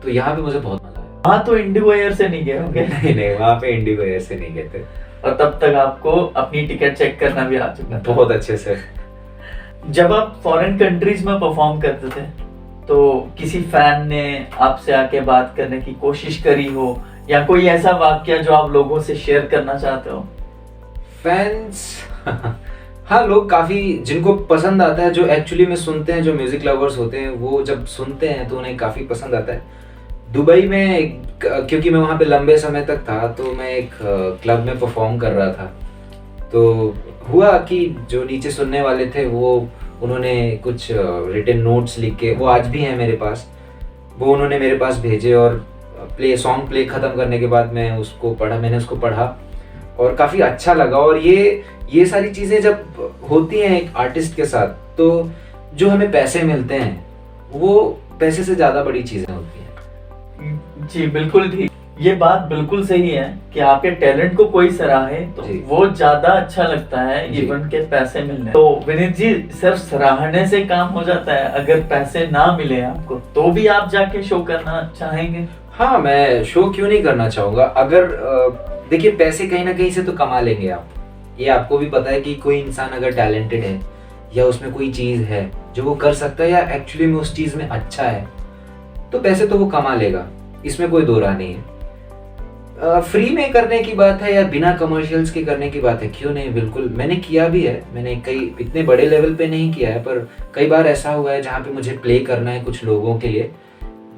तो यहाँ पे मुझे बहुत मज़ा आया। हाँ, तो इंडिगो एयर से नहीं गए होंगे? नहीं, वहाँ पे इंडिगो एयर से नहीं गए थे। और तब तक आपको अपनी टिकट चेक करना भी आ चुका था? बहुत अच्छे से। जब आप फॉरेन कंट्रीज में परफॉर्म करते थे तो किसी फैन ने आपसे आके बात करने की कोशिश करी हो, या कोई ऐसा वाकया जो आप लोगों से शेयर करना चाहते हो? फैंस हाँ, लोग काफ़ी जिनको पसंद आता है, जो एक्चुअली में सुनते हैं, जो म्यूज़िक लवर्स होते हैं, वो जब सुनते हैं तो उन्हें काफ़ी पसंद आता है। दुबई में क्योंकि मैं वहाँ पे लंबे समय तक था, तो मैं एक क्लब में परफॉर्म कर रहा था। तो हुआ कि जो नीचे सुनने वाले थे उन्होंने कुछ रिटन नोट्स लिख के, वो आज भी हैं मेरे पास, वो उन्होंने मेरे पास भेजे। और सॉन्ग प्ले ख़त्म करने के बाद मैंने उसको पढ़ा और काफ़ी अच्छा लगा। और ये सारी चीज़ें जब होती हैं एक आर्टिस्ट के साथ, तो जो हमें पैसे मिलते हैं वो पैसे से ज़्यादा बड़ी चीज़ें होती हैं। जी बिल्कुल ठीक, ये बात बिल्कुल सही है कि आपके टैलेंट को कोई सराहे तो वो ज्यादा अच्छा लगता है इवन के पैसे मिलने। तो विनीत जी, सिर्फ सराहने से काम हो जाता है? अगर पैसे ना मिले आपको तो भी आप जाके शो करना चाहेंगे? हाँ, मैं शो क्यों नहीं करना चाहूँगा। अगर देखिए, पैसे कहीं ना कहीं से तो कमा लेंगे आप। ये आपको भी पता है कि कोई इंसान अगर टैलेंटेड है या उसमें कोई चीज़ है जो वो कर सकता है या एक्चुअली में उस चीज़ में अच्छा है, तो पैसे तो वो कमा लेगा, इसमें कोई दो राह नहीं है। फ्री में करने की बात है या बिना कमर्शियल्स के करने की बात है, क्यों नहीं, बिल्कुल मैंने किया भी है। मैंने कई, इतने बड़े लेवल पे नहीं किया है, पर कई बार ऐसा हुआ है जहाँ पे मुझे प्ले करना है कुछ लोगों के लिए,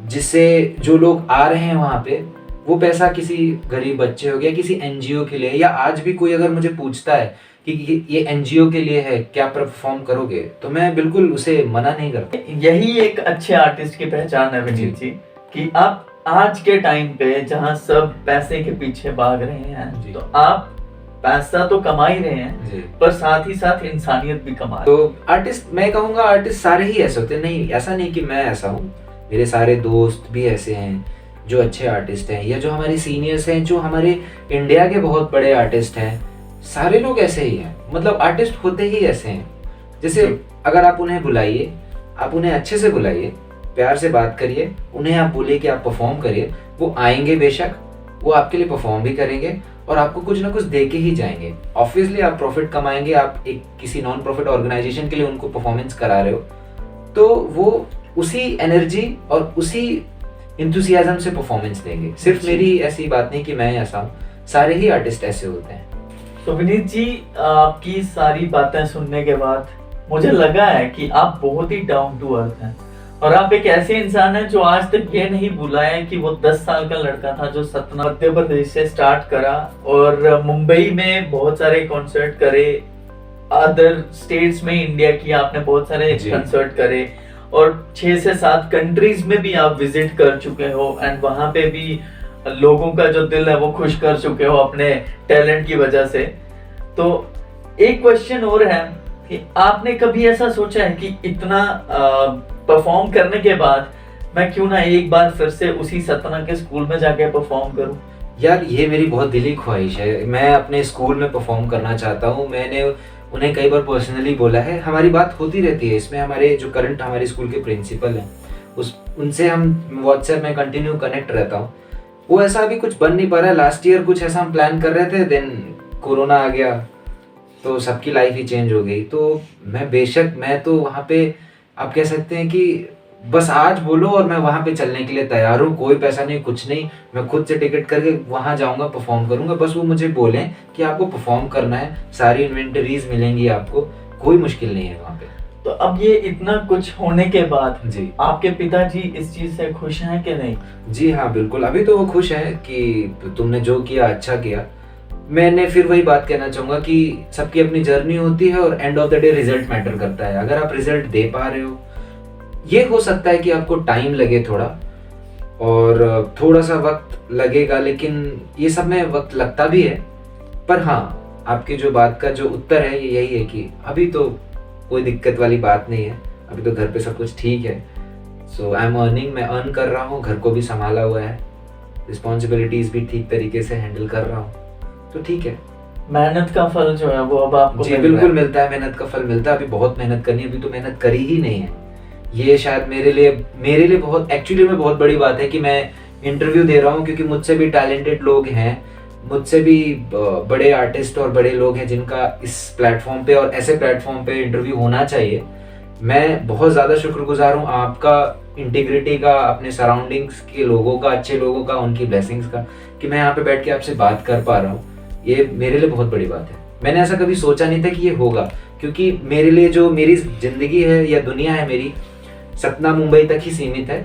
जिससे जो लोग आ रहे हैं वहाँ पे, वो पैसा किसी गरीब बच्चे हो गया, किसी एनजीओ के लिए, या आज भी कोई अगर मुझे पूछता है कि ये एनजीओ के लिए है, क्या परफॉर्म करोगे, तो मैं बिल्कुल उसे मना नहीं करता। यही एक अच्छे आर्टिस्ट की पहचान है विनीत जी, कि आप आज के टाइम पे जहाँ सब पैसे के पीछे भाग रहे हैं, तो आप पैसा तो कमा ही रहे हैं पर साथ ही साथ इंसानियत भी कमा रहे हैं। तो आर्टिस्ट, मैं कहूँगा आर्टिस्ट सारे ही ऐसे होते हैं, नहीं ऐसा नहीं कि मैं ऐसा हूँ, मेरे सारे दोस्त भी ऐसे हैं जो अच्छे आर्टिस्ट हैं, या जो हमारे सीनियर्स हैं, जो हमारे इंडिया के बहुत बड़े आर्टिस्ट हैं, सारे लोग ऐसे ही हैं। मतलब आर्टिस्ट होते ही ऐसे हैं। जैसे अगर आप उन्हें बुलाइए, आप उन्हें अच्छे से बुलाइए, प्यार से बात करिए, उन्हें आप बोलिए कि आप परफॉर्म करिए, वो आएंगे बेशक, वो आपके लिए परफॉर्म भी करेंगे और आपको कुछ ना कुछ दे के ही जाएंगे। ऑब्वियसली आप प्रॉफिट कमाएंगे, आप एक किसी नॉन प्रॉफिट ऑर्गेनाइजेशन के लिए उनको परफॉर्मेंस करा रहे हो, तो वो उसी एनर्जी और उसी इंथुसियाज्म से परफॉर्मेंस देंगे। सिर्फ मेरी ऐसी बात नहीं कि मैं ऐसा हूँ, सारे ही आर्टिस्ट ऐसे होते हैं। तो विनीत जी, आपकी सारी बातें सुनने के बाद मुझे लगा है कि आप बहुत ही डाउन टू अर्थ हैं और आप एक ऐसे इंसान हैं जो आज तक ये नहीं भूला है कि वो 10 साल का लड़का था जो सतना मध्य प्रदेश से स्टार्ट करा और मुंबई में बहुत सारे कॉन्सर्ट करे, अदर स्टेट्स में इंडिया की आपने बहुत सारे कॉन्सर्ट करे और 6 से 7 कंट्रीज में भी आप विजिट कर चुके हो एंड वहां पे भी लोगों का जो दिल है वो खुश कर चुके हो अपने टैलेंट की वजह से। तो एक क्वेश्चन और है कि आपने कभी ऐसा सोचा है कि इतना परफॉर्म करने के बाद मैं क्यों ना एक बार फिर से उसी सतना के स्कूल में जाके परफॉर्म करूं? यार ये मेरी बहुत दिली ख्वाहिश है, मैं अपने स्कूल में परफॉर्म करना चाहता हूँ। मैंने उन्हें कई बार पर्सनली बोला है, हमारी बात होती रहती है इसमें। हमारे जो करंट हमारे स्कूल के प्रिंसिपल हैं उनसे हम व्हाट्सएप में कंटिन्यू कनेक्ट रहता हूँ। वो ऐसा अभी कुछ बन नहीं पा रहा है। लास्ट ईयर कुछ ऐसा हम प्लान कर रहे थे, देन कोरोना आ गया तो सबकी लाइफ ही चेंज हो गई। तो मैं तो वहाँ पे आप कह सकते हैं कि बस आज बोलो और मैं वहाँ पे चलने के लिए तैयार हूँ। कोई पैसा नहीं, कुछ नहीं, मैं खुद से टिकट करके वहाँ जाऊँगा, परफॉर्म करूँगा। बस वो मुझे बोलें कि आपको परफॉर्म करना है, सारी इन्वेंटरीज मिलेंगी आपको, कोई मुश्किल नहीं है वहाँ पे। तो अब ये इतना कुछ होने के बाद जी, आपके पिताजी इस चीज से खुश हैं कि नहीं? जी हाँ बिल्कुल, अभी तो वो खुश हैं कि तुमने जो किया अच्छा किया। मैंने फिर वही बात कहना चाहूँगा कि सबकी अपनी जर्नी होती है और end of the day result matter करता है। अगर आप रिजल्ट दे पा रहे हो, ये हो सकता है कि आपको टाइम लगे थोड़ा और थोड़ा सा वक्त लगेगा, लेकिन ये सब में वक्त लगता भी है। पर हाँ, आपकी जो बात का जो उत्तर है ये यही है कि अभी तो कोई दिक्कत वाली बात नहीं है, अभी तो घर पे सब कुछ ठीक है। सो आई एम अर्निंग, मैं अर्न कर रहा हूँ, घर को भी संभाला हुआ है, रिस्पॉन्सिबिलिटीज भी ठीक तरीके से हैंडल कर रहा हूँ, तो ठीक है। मेहनत का फल जो है वो अब आपको जी बिल्कुल मिलता है, मेहनत का फल मिलता है। अभी बहुत मेहनत करनी है, अभी तो मेहनत करी ही नहीं है। ये शायद मेरे लिए बहुत एक्चुअली में बहुत बड़ी बात है कि मैं इंटरव्यू दे रहा हूँ, क्योंकि मुझसे भी टैलेंटेड लोग हैं, मुझसे भी बड़े आर्टिस्ट और बड़े लोग हैं जिनका इस प्लेटफॉर्म पे और ऐसे प्लेटफॉर्म पे इंटरव्यू होना चाहिए। मैं बहुत ज़्यादा शुक्रगुजार हूँ आपका, इंटीग्रिटी का, अपने सराउंडिंग्स के लोगों का, अच्छे लोगों का, उनकी ब्लेसिंग्स का, कि मैं यहाँ पे बैठ के आपसे बात कर पा रहा हूँ। ये मेरे लिए बहुत बड़ी बात है। मैंने ऐसा कभी सोचा नहीं था कि ये होगा, क्योंकि मेरे लिए जो मेरी ज़िंदगी है या दुनिया है मेरी, सतना मुंबई तक ही सीमित है।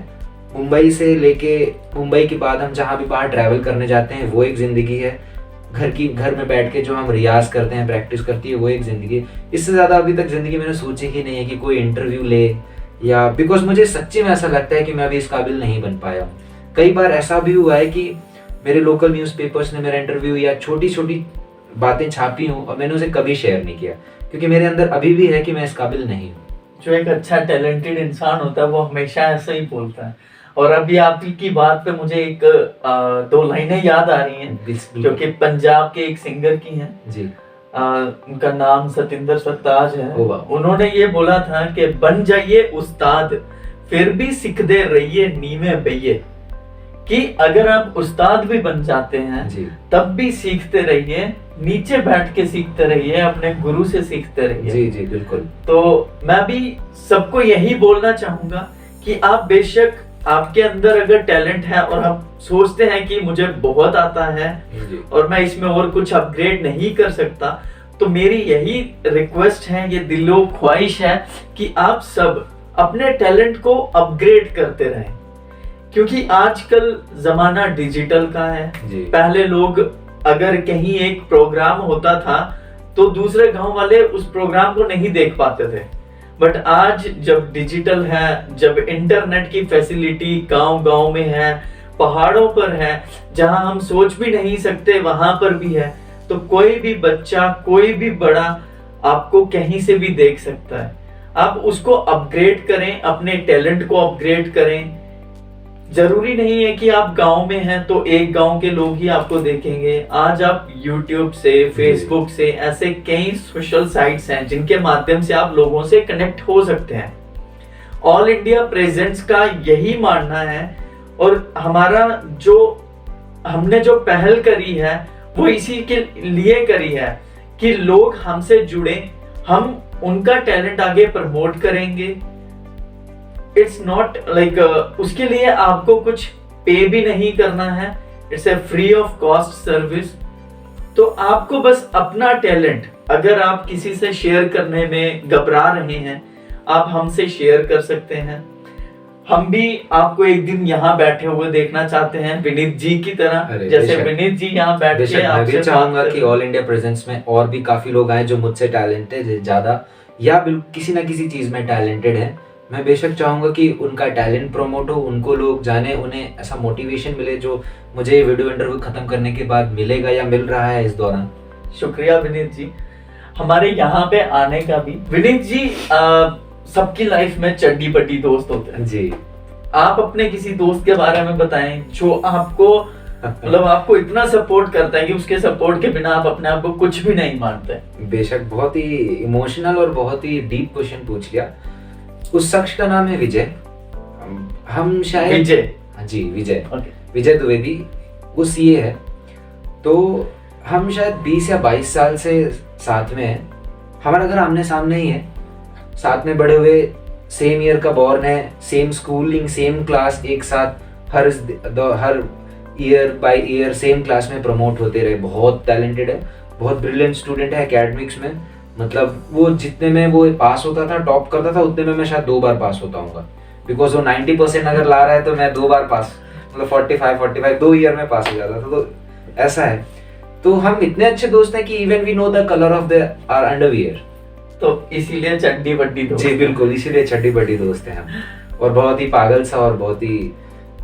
मुंबई से लेके मुंबई के बाद हम जहाँ भी बाहर ट्रैवल करने जाते हैं वो एक ज़िंदगी है। घर में बैठ के जो हम रियाज करते हैं, प्रैक्टिस करती है, वो एक ज़िंदगी है। इससे ज़्यादा अभी तक ज़िंदगी मैंने सोची ही नहीं है कि कोई इंटरव्यू ले, या बिकॉज मुझे सच्ची में ऐसा लगता है कि मैं अभी इस काबिल नहीं बन पाया हूँ। कई बार ऐसा भी हुआ है कि मेरे लोकल न्यूज़पेपर्स ने मेरा इंटरव्यू या छोटी छोटी बातें छापी हूँ और मैंने उसे कभी शेयर नहीं किया, क्योंकि मेरे अंदर अभी भी है कि मैं इस काबिल नहीं हूँ। जो एक अच्छा टैलेंटेड इंसान होता है वो हमेशा ऐसा ही बोलता है। और अभी आपकी बात पे मुझे एक 2 लाइनें याद आ रही हैं जो कि पंजाब के एक सिंगर की हैं जी। उनका नाम सतिंदर सरताज है। वाह। उन्होंने ये बोला था कि बन जाइए उस्ताद फिर भी सीखते रहिए नीवे बइये, कि अगर आप उस्ताद भी बन जाते हैं जी, तब भी सीखते रहिए, नीचे बैठ के सीखते रहिए, अपने गुरु से सीखते रहिए। जी जी बिल्कुल। तो मैं भी सबको यही बोलना चाहूंगा कि आप बेशक आपके अंदर अगर टैलेंट है और आप सोचते हैं कि मुझे बहुत आता है जी, और मैं इसमें और कुछ अपग्रेड नहीं कर सकता, तो मेरी यही रिक्वेस्ट है, ये दिलो ख्वाहिश है कि आप सब अपने टैलेंट को अपग्रेड करते रहें, क्योंकि आजकल जमाना डिजिटल का है। जी। पहले लोग अगर कहीं एक प्रोग्राम होता था तो दूसरे गांव वाले उस प्रोग्राम को नहीं देख पाते थे, बट आज जब डिजिटल है, जब इंटरनेट की फैसिलिटी गांव-गांव में है, पहाड़ों पर है, जहां हम सोच भी नहीं सकते वहां पर भी है, तो कोई भी बच्चा, कोई भी बड़ा आपको कहीं से भी देख सकता है। आप उसको अपग्रेड करें, अपने टैलेंट को अपग्रेड करें, जरूरी नहीं है कि आप गांव में हैं तो एक गांव के लोग ही आपको देखेंगे। आज आप YouTube से, Facebook से, ऐसे कई सोशल साइट्स हैं जिनके माध्यम से आप लोगों से कनेक्ट हो सकते हैं। ऑल इंडिया प्रेजेंट्स का यही मानना है, और हमारा जो हमने जो पहल करी है वो इसी के लिए करी है कि लोग हमसे जुड़े, हम उनका टैलेंट आगे प्रमोट करेंगे। इट्स नॉट लाइक उसके लिए आपको कुछ पे भी नहीं करना है, it's a free of cost service. तो आपको बस अपना टैलेंट, अगर आप किसी से शेयर करने में घबरा रहे हैं, आप हमसे शेयर कर सकते हैं। हम भी आपको एक दिन यहाँ बैठे हुए देखना चाहते हैं विनीत जी की तरह, जैसे विनीत जी यहाँ बैठ के मैं भी चाहूंगा कि ऑल इंडिया प्रेजेंस में और भी काफी लोग आए जो मुझसे टैलेंटेड है ज्यादा, या किसी ना किसी चीज में टैलेंटेड है। मैं बेशक चाहूंगा कि उनका टैलेंट प्रमोट हो, उनको लोग जाने, उन्हें ऐसा मोटिवेशन मिले जो मुझे ये वीडियो इंटरव्यू खत्म करने के बाद मिलेगा या मिल रहा है इस दौरान। शुक्रिया विनीत जी हमारे यहाँ पे आने का भी। विनीत जी सबकी लाइफ में चड्डी बड्डी दोस्त होते हैं जी। आप अपने किसी दोस्त के बारे में बताएं जो आपको मतलब आपको इतना सपोर्ट करता है कि उसके सपोर्ट के बिना आप अपने आप को कुछ भी नहीं मानते। बेशक बहुत ही इमोशनल और बहुत ही डीप क्वेश्चन पूछ लिया। उस शख्स का नाम है विजय। हम शायद विजय, हाँ जी विजय, okay. विजय द्विवेदी वो सीए है। तो हम शायद 20 या 22 साल से साथ में हैं। हमारा घर आमने सामने ही है, साथ में बड़े हुए, सेम ईयर का बॉर्न है, सेम स्कूलिंग, सेम क्लास, एक साथ हर year by year same class में प्रमोट होते रहे। बहुत टैलेंटेड है, बहुत ब्रिलियंट स्टूडेंट है एकेडमिक्स में। मतलब वो जितने में वो पास होता था, टॉप करता था, उतने में मैं शायद 2 बार पास होता हूँ, बिकॉज वो 90% अगर ला रहा है तो मैं 2 बार पास, मतलब 45 2 ईयर में पास हो जाता था। तो ऐसा है। तो हम इतने अच्छे दोस्त हैं कि even we know the colour of the our underwear. तो इसीलिए चड्डी बड्डी दोस्त। जी बिल्कुल, इसीलिए चड्डी बड्डी दोस्त हैं हम। और बहुत ही पागल सा और बहुत ही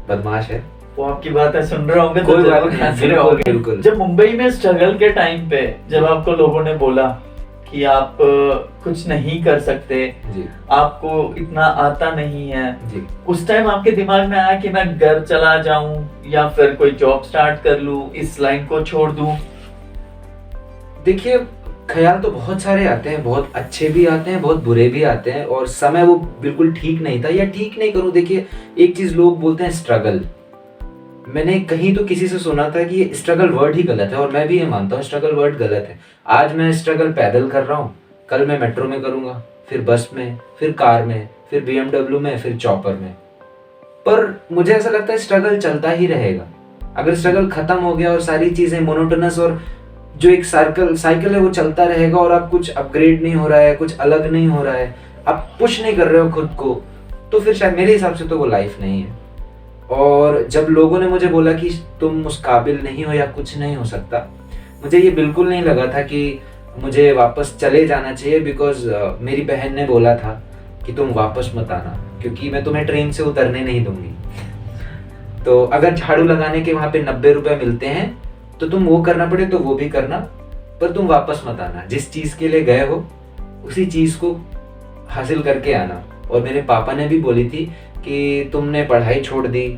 बदमाश है। वो आपकी बातें सुन रहे होंगे, कोई बात नहीं, बिल्कुल। जब मुंबई में स्ट्रगल के टाइम पे जब आपको लोगों ने बोला कि आप कुछ नहीं कर सकते जी, आपको इतना आता नहीं है जी, उस टाइम आपके दिमाग में आया कि मैं घर चला जाऊं या फिर कोई जॉब स्टार्ट कर लूं, इस लाइन को छोड़ दूं? देखिए ख्याल तो बहुत सारे आते हैं, बहुत अच्छे भी आते हैं, बहुत बुरे भी आते हैं, और समय वो बिल्कुल ठीक नहीं था या ठीक नहीं करूं। देखिए एक चीज लोग बोलते हैं स्ट्रगल, मैंने कहीं तो किसी से सुना था कि ये स्ट्रगल वर्ड ही गलत है, और मैं भी ये मानता हूँ स्ट्रगल वर्ड गलत है। आज मैं स्ट्रगल पैदल कर रहा हूँ, कल मैं मेट्रो में करूंगा, फिर बस में, फिर कार में, फिर BMW में, फिर चॉपर में। पर मुझे ऐसा लगता है स्ट्रगल चलता ही रहेगा। अगर स्ट्रगल खत्म हो गया और सारी चीजें मोनोटोनस और जो एक साइकिल है वो चलता रहेगा, और आप कुछ अपग्रेड नहीं हो रहा है, कुछ अलग नहीं हो रहा है, आप पुश नहीं कर रहे हो खुद को, तो फिर शायद मेरे हिसाब से तो वो लाइफ नहीं है। और जब लोगों ने मुझे बोला कि तुम उस काबिल नहीं हो या कुछ नहीं हो सकता, मुझे ये बिल्कुल नहीं लगा था कि मुझे वापस चले जाना चाहिए, बिकॉज मेरी बहन ने बोला था कि तुम वापस मत आना, क्योंकि मैं तुम्हें ट्रेन से उतरने नहीं दूंगी। तो अगर झाड़ू लगाने के वहाँ पे 90 रुपए मिलते हैं तो तुम वो करना पड़े तो वो भी करना, पर तुम वापस मत आना। जिस चीज के लिए गए हो उसी चीज को हासिल करके आना। और मेरे पापा ने भी बोली थी कि तुमने पढ़ाई छोड़ दी,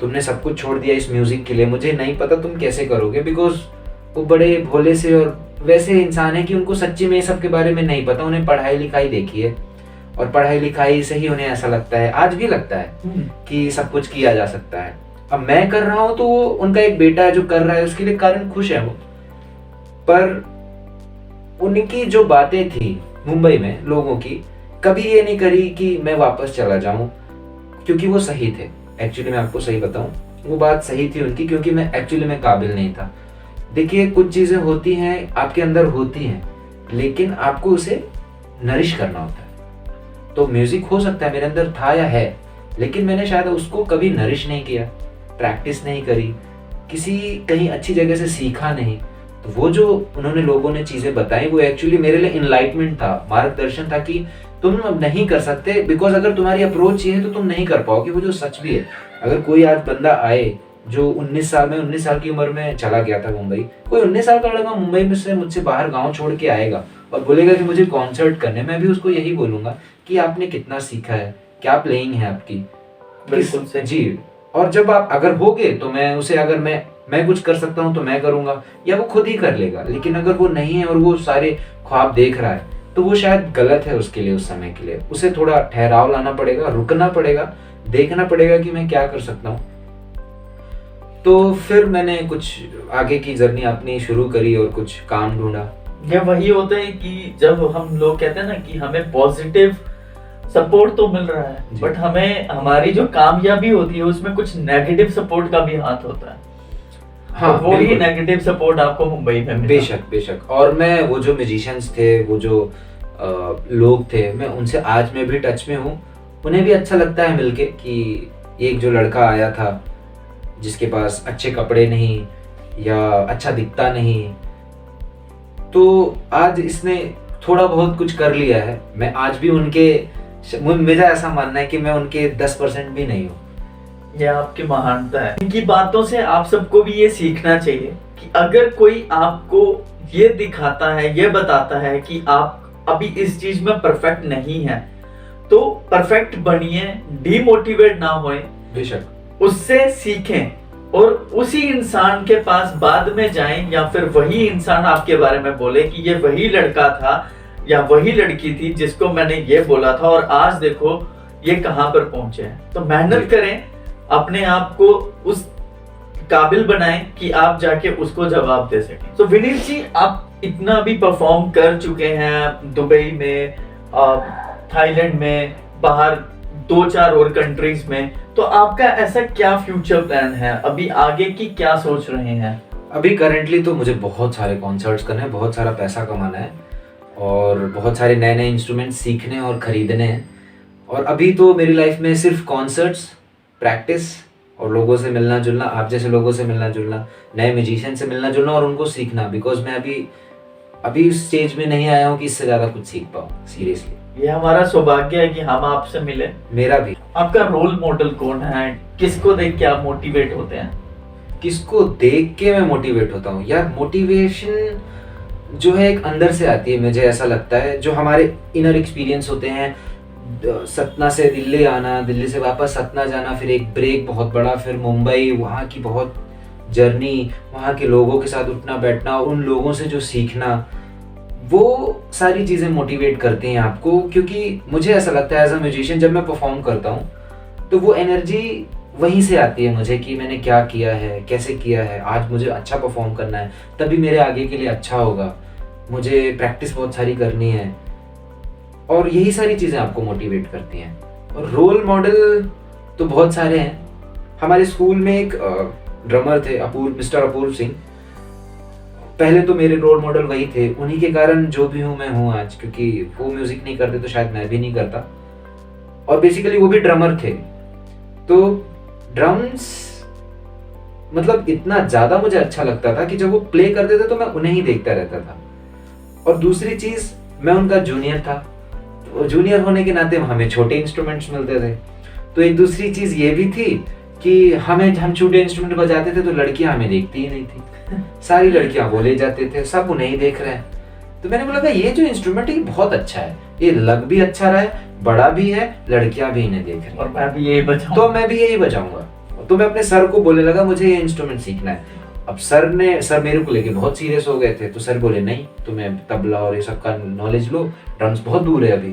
तुमने सब कुछ छोड़ दिया इस म्यूजिक के लिए, मुझे नहीं पता तुम कैसे करोगे, बिकॉज वो बड़े भोले से और वैसे इंसान है कि उनको सच्ची में सब के बारे में नहीं पता। उन्हें पढ़ाई लिखाई देखी है, और पढ़ाई लिखाई से ही उन्हें ऐसा लगता है, आज भी लगता है कि सब कुछ किया जा सकता है। अब मैं कर रहा हूँ तो उनका एक बेटा है जो कर रहा है, उसके लिए कारण खुश है वो। पर उनकी जो बातें थी मुंबई में लोगों की, कभी ये नहीं करी कि मैं वापस चला जाऊं, क्योंकि वो सही थे। एक्चुअली मैं आपको सही बताऊं, वो बात सही थी उनकी, क्योंकि मैं एक्चुअली में काबिल नहीं था। देखिए कुछ चीजें होती हैं आपके अंदर होती हैं, लेकिन आपको उसे नरिश करना होता है। तो म्यूजिक हो सकता है मेरे अंदर था या है, लेकिन मैंने शायद उसको कभी नरिश नहीं किया, प्रैक्टिस नहीं करी, किसी कहीं अच्छी जगह से सीखा नहीं। तो वो जो उन्होंने लोगों ने चीजें बताई वो एक्चुअली मेरे लिए इनलाइटमेंट था, मार्गदर्शन था कि तुम अब नहीं कर सकते, बिकॉज अगर तुम्हारी अप्रोच ये है तो तुम नहीं कर पाओगे। वो जो सच भी है। अगर कोई आज बंदा आए जो 19 साल की उम्र में चला गया था मुंबई, कोई 19 साल का लड़का मुंबई में से मुझसे बाहर गांव छोड़ के आएगा और बोलेगा कि मुझे कॉन्सर्ट करने, मैं भी उसको यही बोलूंगा कि आपने कितना सीखा है, क्या प्लेइंग है आपकी। बिल्कुल से जी, और जब आप अगर होगे तो मैं उसे, अगर मैं कुछ कर सकता हूँ तो मैं करूंगा, या वो खुद ही कर लेगा। लेकिन अगर वो नहीं है और वो सारे ख्वाब देख रहा है तो वो शायद गलत है उसके लिए, उस समय के लिए उसे थोड़ा ठहराव लाना पड़ेगा, रुकना पड़ेगा, देखना पड़ेगा कि मैं क्या कर सकता हूँ। तो फिर मैंने कुछ आगे की जर्नी अपनी शुरू करी और कुछ काम ढूंढा। ये वही होता है कि जब हम लोग कहते हैं ना कि हमें पॉजिटिव सपोर्ट तो मिल रहा है, जी। बट हमें हमारी जो कामयाबी होती है उसमें कुछ नेगेटिव सपोर्ट का भी हाथ होता है। हाँ, तो वो ही बिल्कुल। नेगेटिव सपोर्ट आपको मुंबई में मिला। बेशक बेशक। और मैं वो जो म्यूजिशियंस थे, वो जो लोग थे, मैं उनसे आज में भी टच में हूँ। उन्हें भी अच्छा लगता है मिलके कि एक जो लड़का आया था जिसके पास अच्छे कपड़े नहीं या अच्छा दिखता नहीं, तो आज इसने थोड़ा बहुत कुछ कर लिया है। मैं आज भी मेरा ऐसा मानना है कि मैं उनके 10% भी नहीं हूँ। ये आपकी महानता है। इनकी बातों से आप सबको भी ये सीखना चाहिए कि अगर कोई आपको ये दिखाता है, ये बताता है कि आप अभी इस चीज में परफेक्ट नहीं है, तो परफेक्ट बनिए, डीमोटिवेट ना होए, बेशक उससे सीखें और उसी इंसान के पास बाद में जाएं, या फिर वही इंसान आपके बारे में बोले कि ये वही लड़का था या वही लड़की थी जिसको मैंने ये बोला था और आज देखो ये कहां पर पहुंचे हैं। तो मेहनत करें, अपने आप को उस काबिल बनाएं कि आप जाके उसको जवाब दे सकें। तो विनीत जी, आप इतना भी परफॉर्म कर चुके हैं दुबई में, थाईलैंड में, बाहर 2-4 और कंट्रीज में, तो आपका ऐसा क्या फ्यूचर प्लान है? अभी आगे की क्या सोच रहे हैं? अभी करेंटली तो मुझे बहुत सारे कॉन्सर्ट्स करने हैं, बहुत सारा पैसा कमाना है और बहुत सारे नए नए इंस्ट्रूमेंट सीखने और खरीदने हैं। और अभी तो मेरी लाइफ में सिर्फ कॉन्सर्ट्स, प्रैक्टिस और लोगों से मिलना जुलना, आप जैसे लोगों से मिलना जुलना, नए म्यूजिशियन से मिलना जुलना और उनको सीखना। बिकॉज मैं अभी उस स्टेज में नहीं आया हूँ कि इससे ज़्यादा कुछ सीख पाऊँ सीरियसली। ये हमारा सौभाग्य है कि हम आपसे मिले। मेरा भी। आपका रोल मॉडल कौन है? किसको देख के आप मोटिवेट होते हैं? किसको देख के मैं मोटिवेट होता हूँ? यार, मोटिवेशन जो है एक अंदर से आती है, मुझे ऐसा लगता है। जो हमारे इनर एक्सपीरियंस होते हैं, सतना से दिल्ली आना, दिल्ली से वापस सतना जाना, फिर एक ब्रेक बहुत बड़ा, फिर मुंबई, वहाँ की बहुत जर्नी, वहाँ के लोगों के साथ उठना बैठना, उन लोगों से जो सीखना, वो सारी चीज़ें मोटिवेट करती हैं आपको। क्योंकि मुझे ऐसा लगता है एज अ म्यूजिशियन, जब मैं परफॉर्म करता हूँ तो वो एनर्जी वहीं से आती है मुझे कि मैंने क्या किया है, कैसे किया है, आज मुझे अच्छा परफॉर्म करना है, तभी मेरे आगे के लिए अच्छा होगा, मुझे प्रैक्टिस बहुत सारी करनी है। और यही सारी चीज़ें आपको मोटिवेट करती हैं। और रोल मॉडल तो बहुत सारे हैं। हमारे स्कूल में एक ड्रमर थे, मिस्टर अपूर्व सिंह। पहले तो मेरे रोल मॉडल वही थे, उन्हीं के कारण जो भी हूँ मैं हूँ आज, क्योंकि वो म्यूजिक नहीं करते तो शायद मैं भी नहीं करता। और बेसिकली वो भी ड्रमर थे, तो ड्रम्स मतलब इतना ज़्यादा मुझे अच्छा लगता था कि जब वो प्ले करते थे तो मैं उन्हें ही देखता रहता था। और दूसरी चीज़, मैं उनका जूनियर था, तो जूनियर होने के नाते हमें छोटे इंस्ट्रूमेंट्स मिलते थे। तो एक दूसरी चीज़ ये भी थी कि हम छोटे इंस्ट्रूमेंट बजाते थे तो लड़कियां हमें देखती ही नहीं थी, सारी लड़कियां वो ले जाते थे, सब उन्हें ही देख रहे हैं। तो मैंने बोला भाई, ये जो इंस्ट्रूमेंट है ये बहुत अच्छा है, ये लग भी अच्छा रहा है, बड़ा भी है, लड़कियां भी इन्हें देख रही हैं, और मैं भी यही बजाऊं, तो मैं भी यही बजाऊंगा। तो मैं अपने सर को बोलने लगा मुझे ये इंस्ट्रूमेंट सीखना है। अब सर मेरे को लेके बहुत सीरियस हो गए थे, तो सर बोले नहीं, तुम्हें तबला और ये सब का नॉलेज लो, ड्रम्स बहुत दूर है अभी।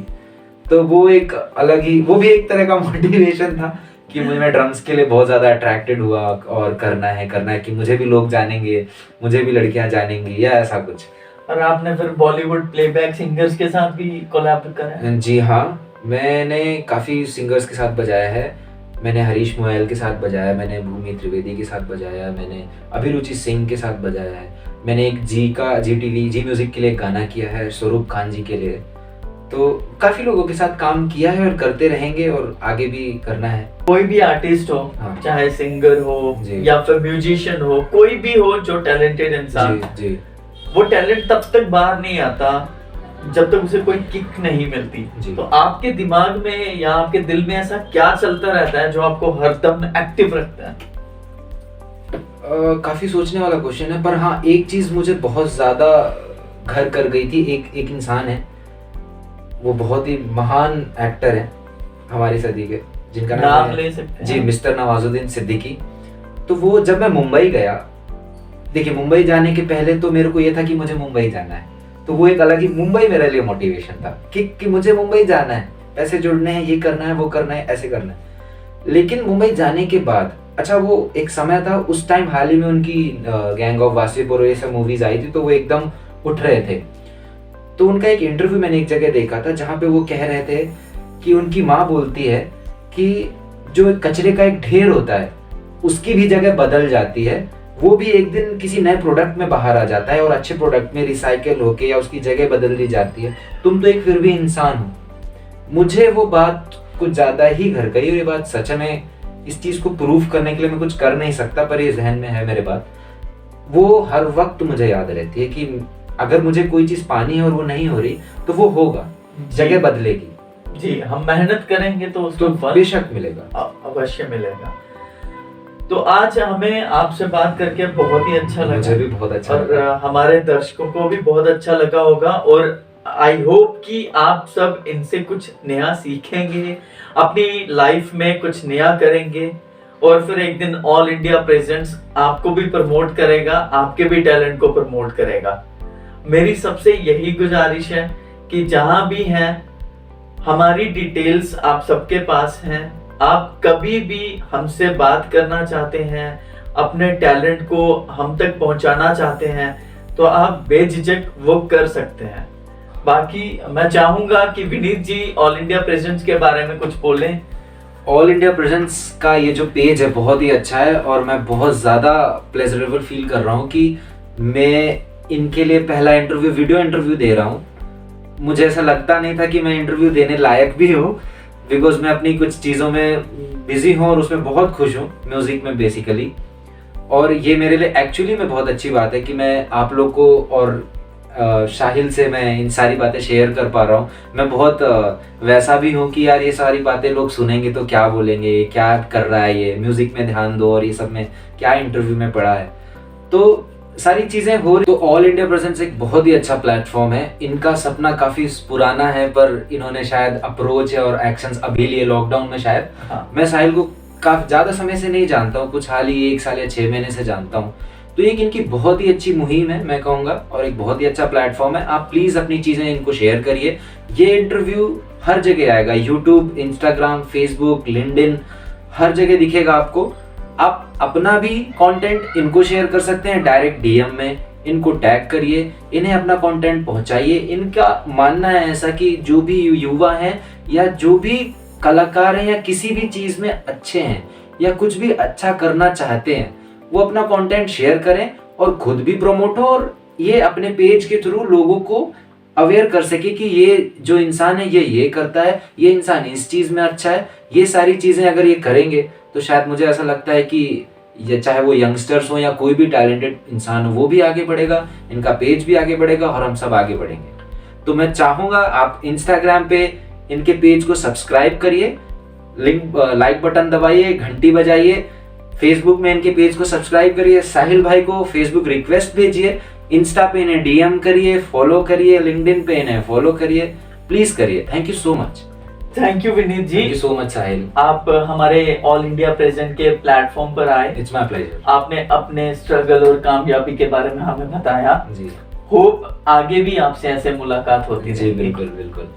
तो वो एक अलग ही, वो भी एक तरह का मोटिवेशन था कि मैं ड्रम्स के लिए बहुत ज़्यादा अट्रैक्टेड हुआ और करना है कि मुझे भी लोग जानेंगे, मुझे भी लड़कियां जानेंगी या ऐसा कुछ। और आपने फिर बॉलीवुड प्लेबैक सिंगर्स के साथ भी कोलैब करा है? जी हाँ, मैंने काफ़ी सिंगर्स के साथ बजाया है। मैंने हरीश मोयल के साथ बजाया, मैंने भूमि त्रिवेदी के साथ बजाया, मैंने अभिरुचि सिंह के साथ बजाया है, मैंने एक जी म्यूजिक के लिए एक गाना किया है स्वरूप खान जी के लिए। तो काफ़ी लोगों के साथ काम किया है और करते रहेंगे और आगे भी करना है। कोई भी आर्टिस्ट हो, हाँ। चाहे सिंगर हो या फिर म्यूजिशियन हो, कोई भी हो जो टैलेंटेड इंसान, जी, वो टैलेंट तब तक बाहर नहीं आता जब तक उसे कोई किक नहीं मिलती। तो आपके दिमाग में या आपके दिल में ऐसा क्या चलता रहता है जो आपको हरदम एक्टिव रखता है? काफ़ी सोचने वाला क्वेश्चन है, पर हाँ, एक चीज़ मुझे बहुत ज़्यादा घर कर गई थी। एक इंसान है, वो बहुत ही महान एक्टर है हमारी सदी के, जिनका नाम है ले सकते हैं जी, मिस्टर नवाजुद्दीन सिद्दीकी। तो वो जब मैं मुंबई गया, देखिए मुंबई जाने के पहले तो मेरे को ये था कि मुझे मुंबई जाना है, तो वो एक अलग ही मुंबई मेरे लिए मोटिवेशन था कि मुझे मुंबई जाना है, पैसे जुड़ने हैं, ये करना है, वो करना है, ऐसे करना है। लेकिन मुंबई जाने के बाद, अच्छा वो एक समय था उस टाइम, हाल ही में उनकी गैंग ऑफ वासेपुर ये सब मूवीज आई थी, तो वो एकदम उठ रहे थे। तो उनका एक इंटरव्यू मैंने एक जगह देखा था जहाँ पे वो कह रहे थे कि उनकी माँ बोलती है कि जो कचरे का एक ढेर होता है उसकी भी जगह बदल जाती है, वो भी एक दिन किसी नए प्रोडक्ट में बाहर आ जाता है और अच्छे प्रोडक्ट में रिसाइकल होके या उसकी जगह बदल दी जाती है। तुम तो एक फिर भी इंसान हो। मुझे वो बात कुछ ज्यादा ही घर गई और ये बात सच में, इस चीज को प्रूफ करने के लिए मैं कुछ कर नहीं सकता, पर ये जहन में है मेरे बात। वो हर वक्त मुझे याद रहती है कि अगर मुझे कोई चीज पानी है और वो नहीं हो रही तो वो होगा, जगह बदलेगी जी। हम मेहनत करेंगे तो उसको तो बेशक मिलेगा, अवश्य मिलेगा। तो आज हमें आपसे बात करके बहुत ही अच्छा लगा, मुझे भी बहुत अच्छा और लगा। हमारे दर्शकों को भी बहुत अच्छा लगा होगा, और आई होप कि आप सब इनसे कुछ नया सीखेंगे, अपनी लाइफ में कुछ नया करेंगे, और फिर एक दिन ऑल इंडिया प्रेजेंट्स आपको भी प्रमोट करेगा, आपके भी टैलेंट को प्रमोट करेगा। मेरी सबसे यही गुजारिश है कि जहां भी हैं, हमारी डिटेल्स आप सबके पास हैं। आप कभी भी हमसे बात करना चाहते हैं, अपने टैलेंट को हम तक पहुंचाना चाहते हैं, तो आप बेझिझक वो कर सकते हैं। बाकी मैं चाहूंगा कि विनीत जी ऑल इंडिया प्रेजेंट्स के बारे में कुछ बोलें। ऑल इंडिया प्रेजेंट्स का ये जो पेज है बहुत ही अच्छा है, और मैं बहुत ज़्यादा प्लेजरेबल फील कर रहा हूँ कि मैं इनके लिए पहला इंटरव्यू, वीडियो इंटरव्यू दे रहा हूँ। मुझे ऐसा लगता नहीं था कि मैं इंटरव्यू देने लायक भी हूँ, बिकॉज मैं अपनी कुछ चीज़ों में बिजी हूँ और उसमें बहुत खुश हूँ, म्यूज़िक में बेसिकली। और ये मेरे लिए एक्चुअली में बहुत अच्छी बात है कि मैं आप लोग को और शाहिल से मैं इन सारी बातें शेयर कर पा रहा हूँ। मैं बहुत वैसा भी हूँ कि यार ये सारी बातें लोग सुनेंगे तो क्या बोलेंगे, क्या कर रहा है ये, म्यूज़िक में ध्यान दो और ये सब में क्या इंटरव्यू में पड़ा है। तो सारी चीज़ें हो रही। तो ऑल इंडिया प्रेजेंट्स एक बहुत ही अच्छा प्लेटफॉर्म है। इनका सपना काफ़ी पुराना है, पर इन्होंने शायद अप्रोच और एक्शंस अभी लिए लॉकडाउन में शायद। हाँ। मैं साहिल को काफ़ी ज़्यादा समय से नहीं जानता हूँ, कुछ हाल ही 1 साल या 6 महीने से जानता हूँ। तो एक इनकी बहुत ही अच्छी मुहिम है मैं कहूँगा, और एक बहुत ही अच्छा प्लेटफॉर्म है। आप प्लीज़ अपनी चीज़ें इनको शेयर करिए। ये इंटरव्यू हर जगह आएगा, यूट्यूब, इंस्टाग्राम, फेसबुक, लिंक्डइन, हर जगह दिखेगा आपको। आप अपना भी कंटेंट इनको शेयर कर सकते हैं डायरेक्ट डीएम में, इनको टैग करिए, इन्हें अपना कंटेंट पहुंचाइए। इनका मानना है ऐसा कि जो भी युवा हैं या जो भी कलाकार हैं या किसी भी चीज़ में अच्छे हैं या कुछ भी अच्छा करना चाहते हैं, वो अपना कंटेंट शेयर करें और खुद भी प्रमोट हो, और ये अपने पेज के थ्रू लोगों को अवेयर कर सके कि ये जो इंसान है ये करता है, ये इंसान इस चीज़ में अच्छा है। ये सारी चीज़ें अगर ये करेंगे तो शायद मुझे ऐसा लगता है कि ये चाहे वो यंगस्टर्स हो या कोई भी टैलेंटेड इंसान हो, वो भी आगे बढ़ेगा, इनका पेज भी आगे बढ़ेगा और हम सब आगे बढ़ेंगे। तो मैं चाहूँगा आप इंस्टाग्राम पे इनके पेज को सब्सक्राइब करिए, लिंक लाइक बटन दबाइए, घंटी बजाइए। फेसबुक में इनके पेज को सब्सक्राइब करिए, साहिल भाई को फेसबुक रिक्वेस्ट भेजिए, इंस्टा पे इन्हें डीएम करिए, फॉलो करिए, लिंक्डइन पे इन्हें फॉलो करिए, प्लीज करिए। Thank you so much. Thank you Vineet ji, thank you so much Sahil, आप हमारे ऑल इंडिया प्रेजेंट के प्लेटफॉर्म पर आए। It's my pleasure. आपने अपने स्ट्रगल और कामयाबी के बारे में हमें बताया। जी, होप आगे भी आपसे ऐसे मुलाकात होती जी रहेगी। बिल्कुल बिल्कुल।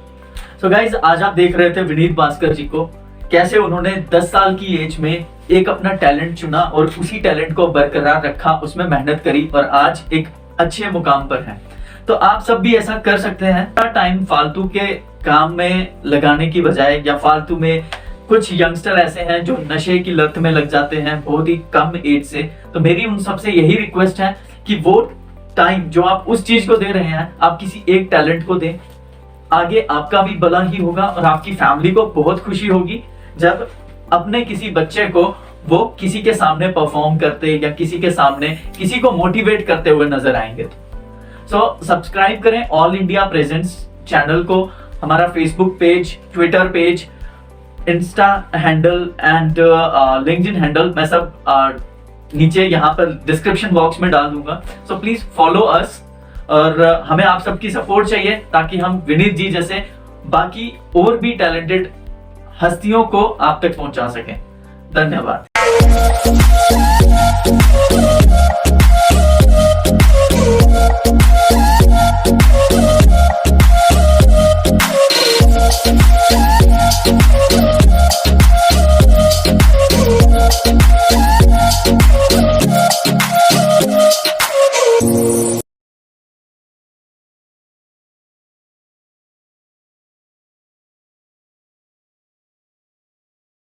सो गाइज, आज आप देख रहे थे विनीत भास्कर जी को, कैसे उन्होंने 10 साल की एज में एक अपना टैलेंट चुना और उसी टैलेंट को बरकरार रखा, उसमें मेहनत करी और आज एक अच्छे मुकाम पर हैं। तो आप सब भी ऐसा कर सकते हैं। टाइम फालतू के काम में लगाने की बजाय, या फालतू में कुछ यंगस्टर ऐसे हैं जो नशे की लत में लग जाते हैं बहुत ही कम एज से, तो मेरी उन सबसे यही रिक्वेस्ट है कि वो टाइम जो आप उस चीज को दे रहे हैं, आप किसी एक टैलेंट को दें। आगे आपका भी भला ही होगा और आपकी फैमिली को बहुत खुशी होगी जब अपने किसी बच्चे को वो किसी के सामने परफॉर्म करते या किसी के सामने किसी को मोटिवेट करते हुए नजर आएंगे। तो सब्सक्राइब करें ऑल इंडिया प्रेजेंट्स चैनल को, हमारा Facebook page, Twitter page, Insta handle and LinkedIn handle मैं सब नीचे यहाँ पर डिस्क्रिप्शन बॉक्स में डाल दूंगा। सो प्लीज फॉलो अस, और हमें आप सबकी सपोर्ट चाहिए ताकि हम विनीत जी जैसे बाकी और भी टैलेंटेड हस्तियों को आप तक पहुंचा सकें। धन्यवाद।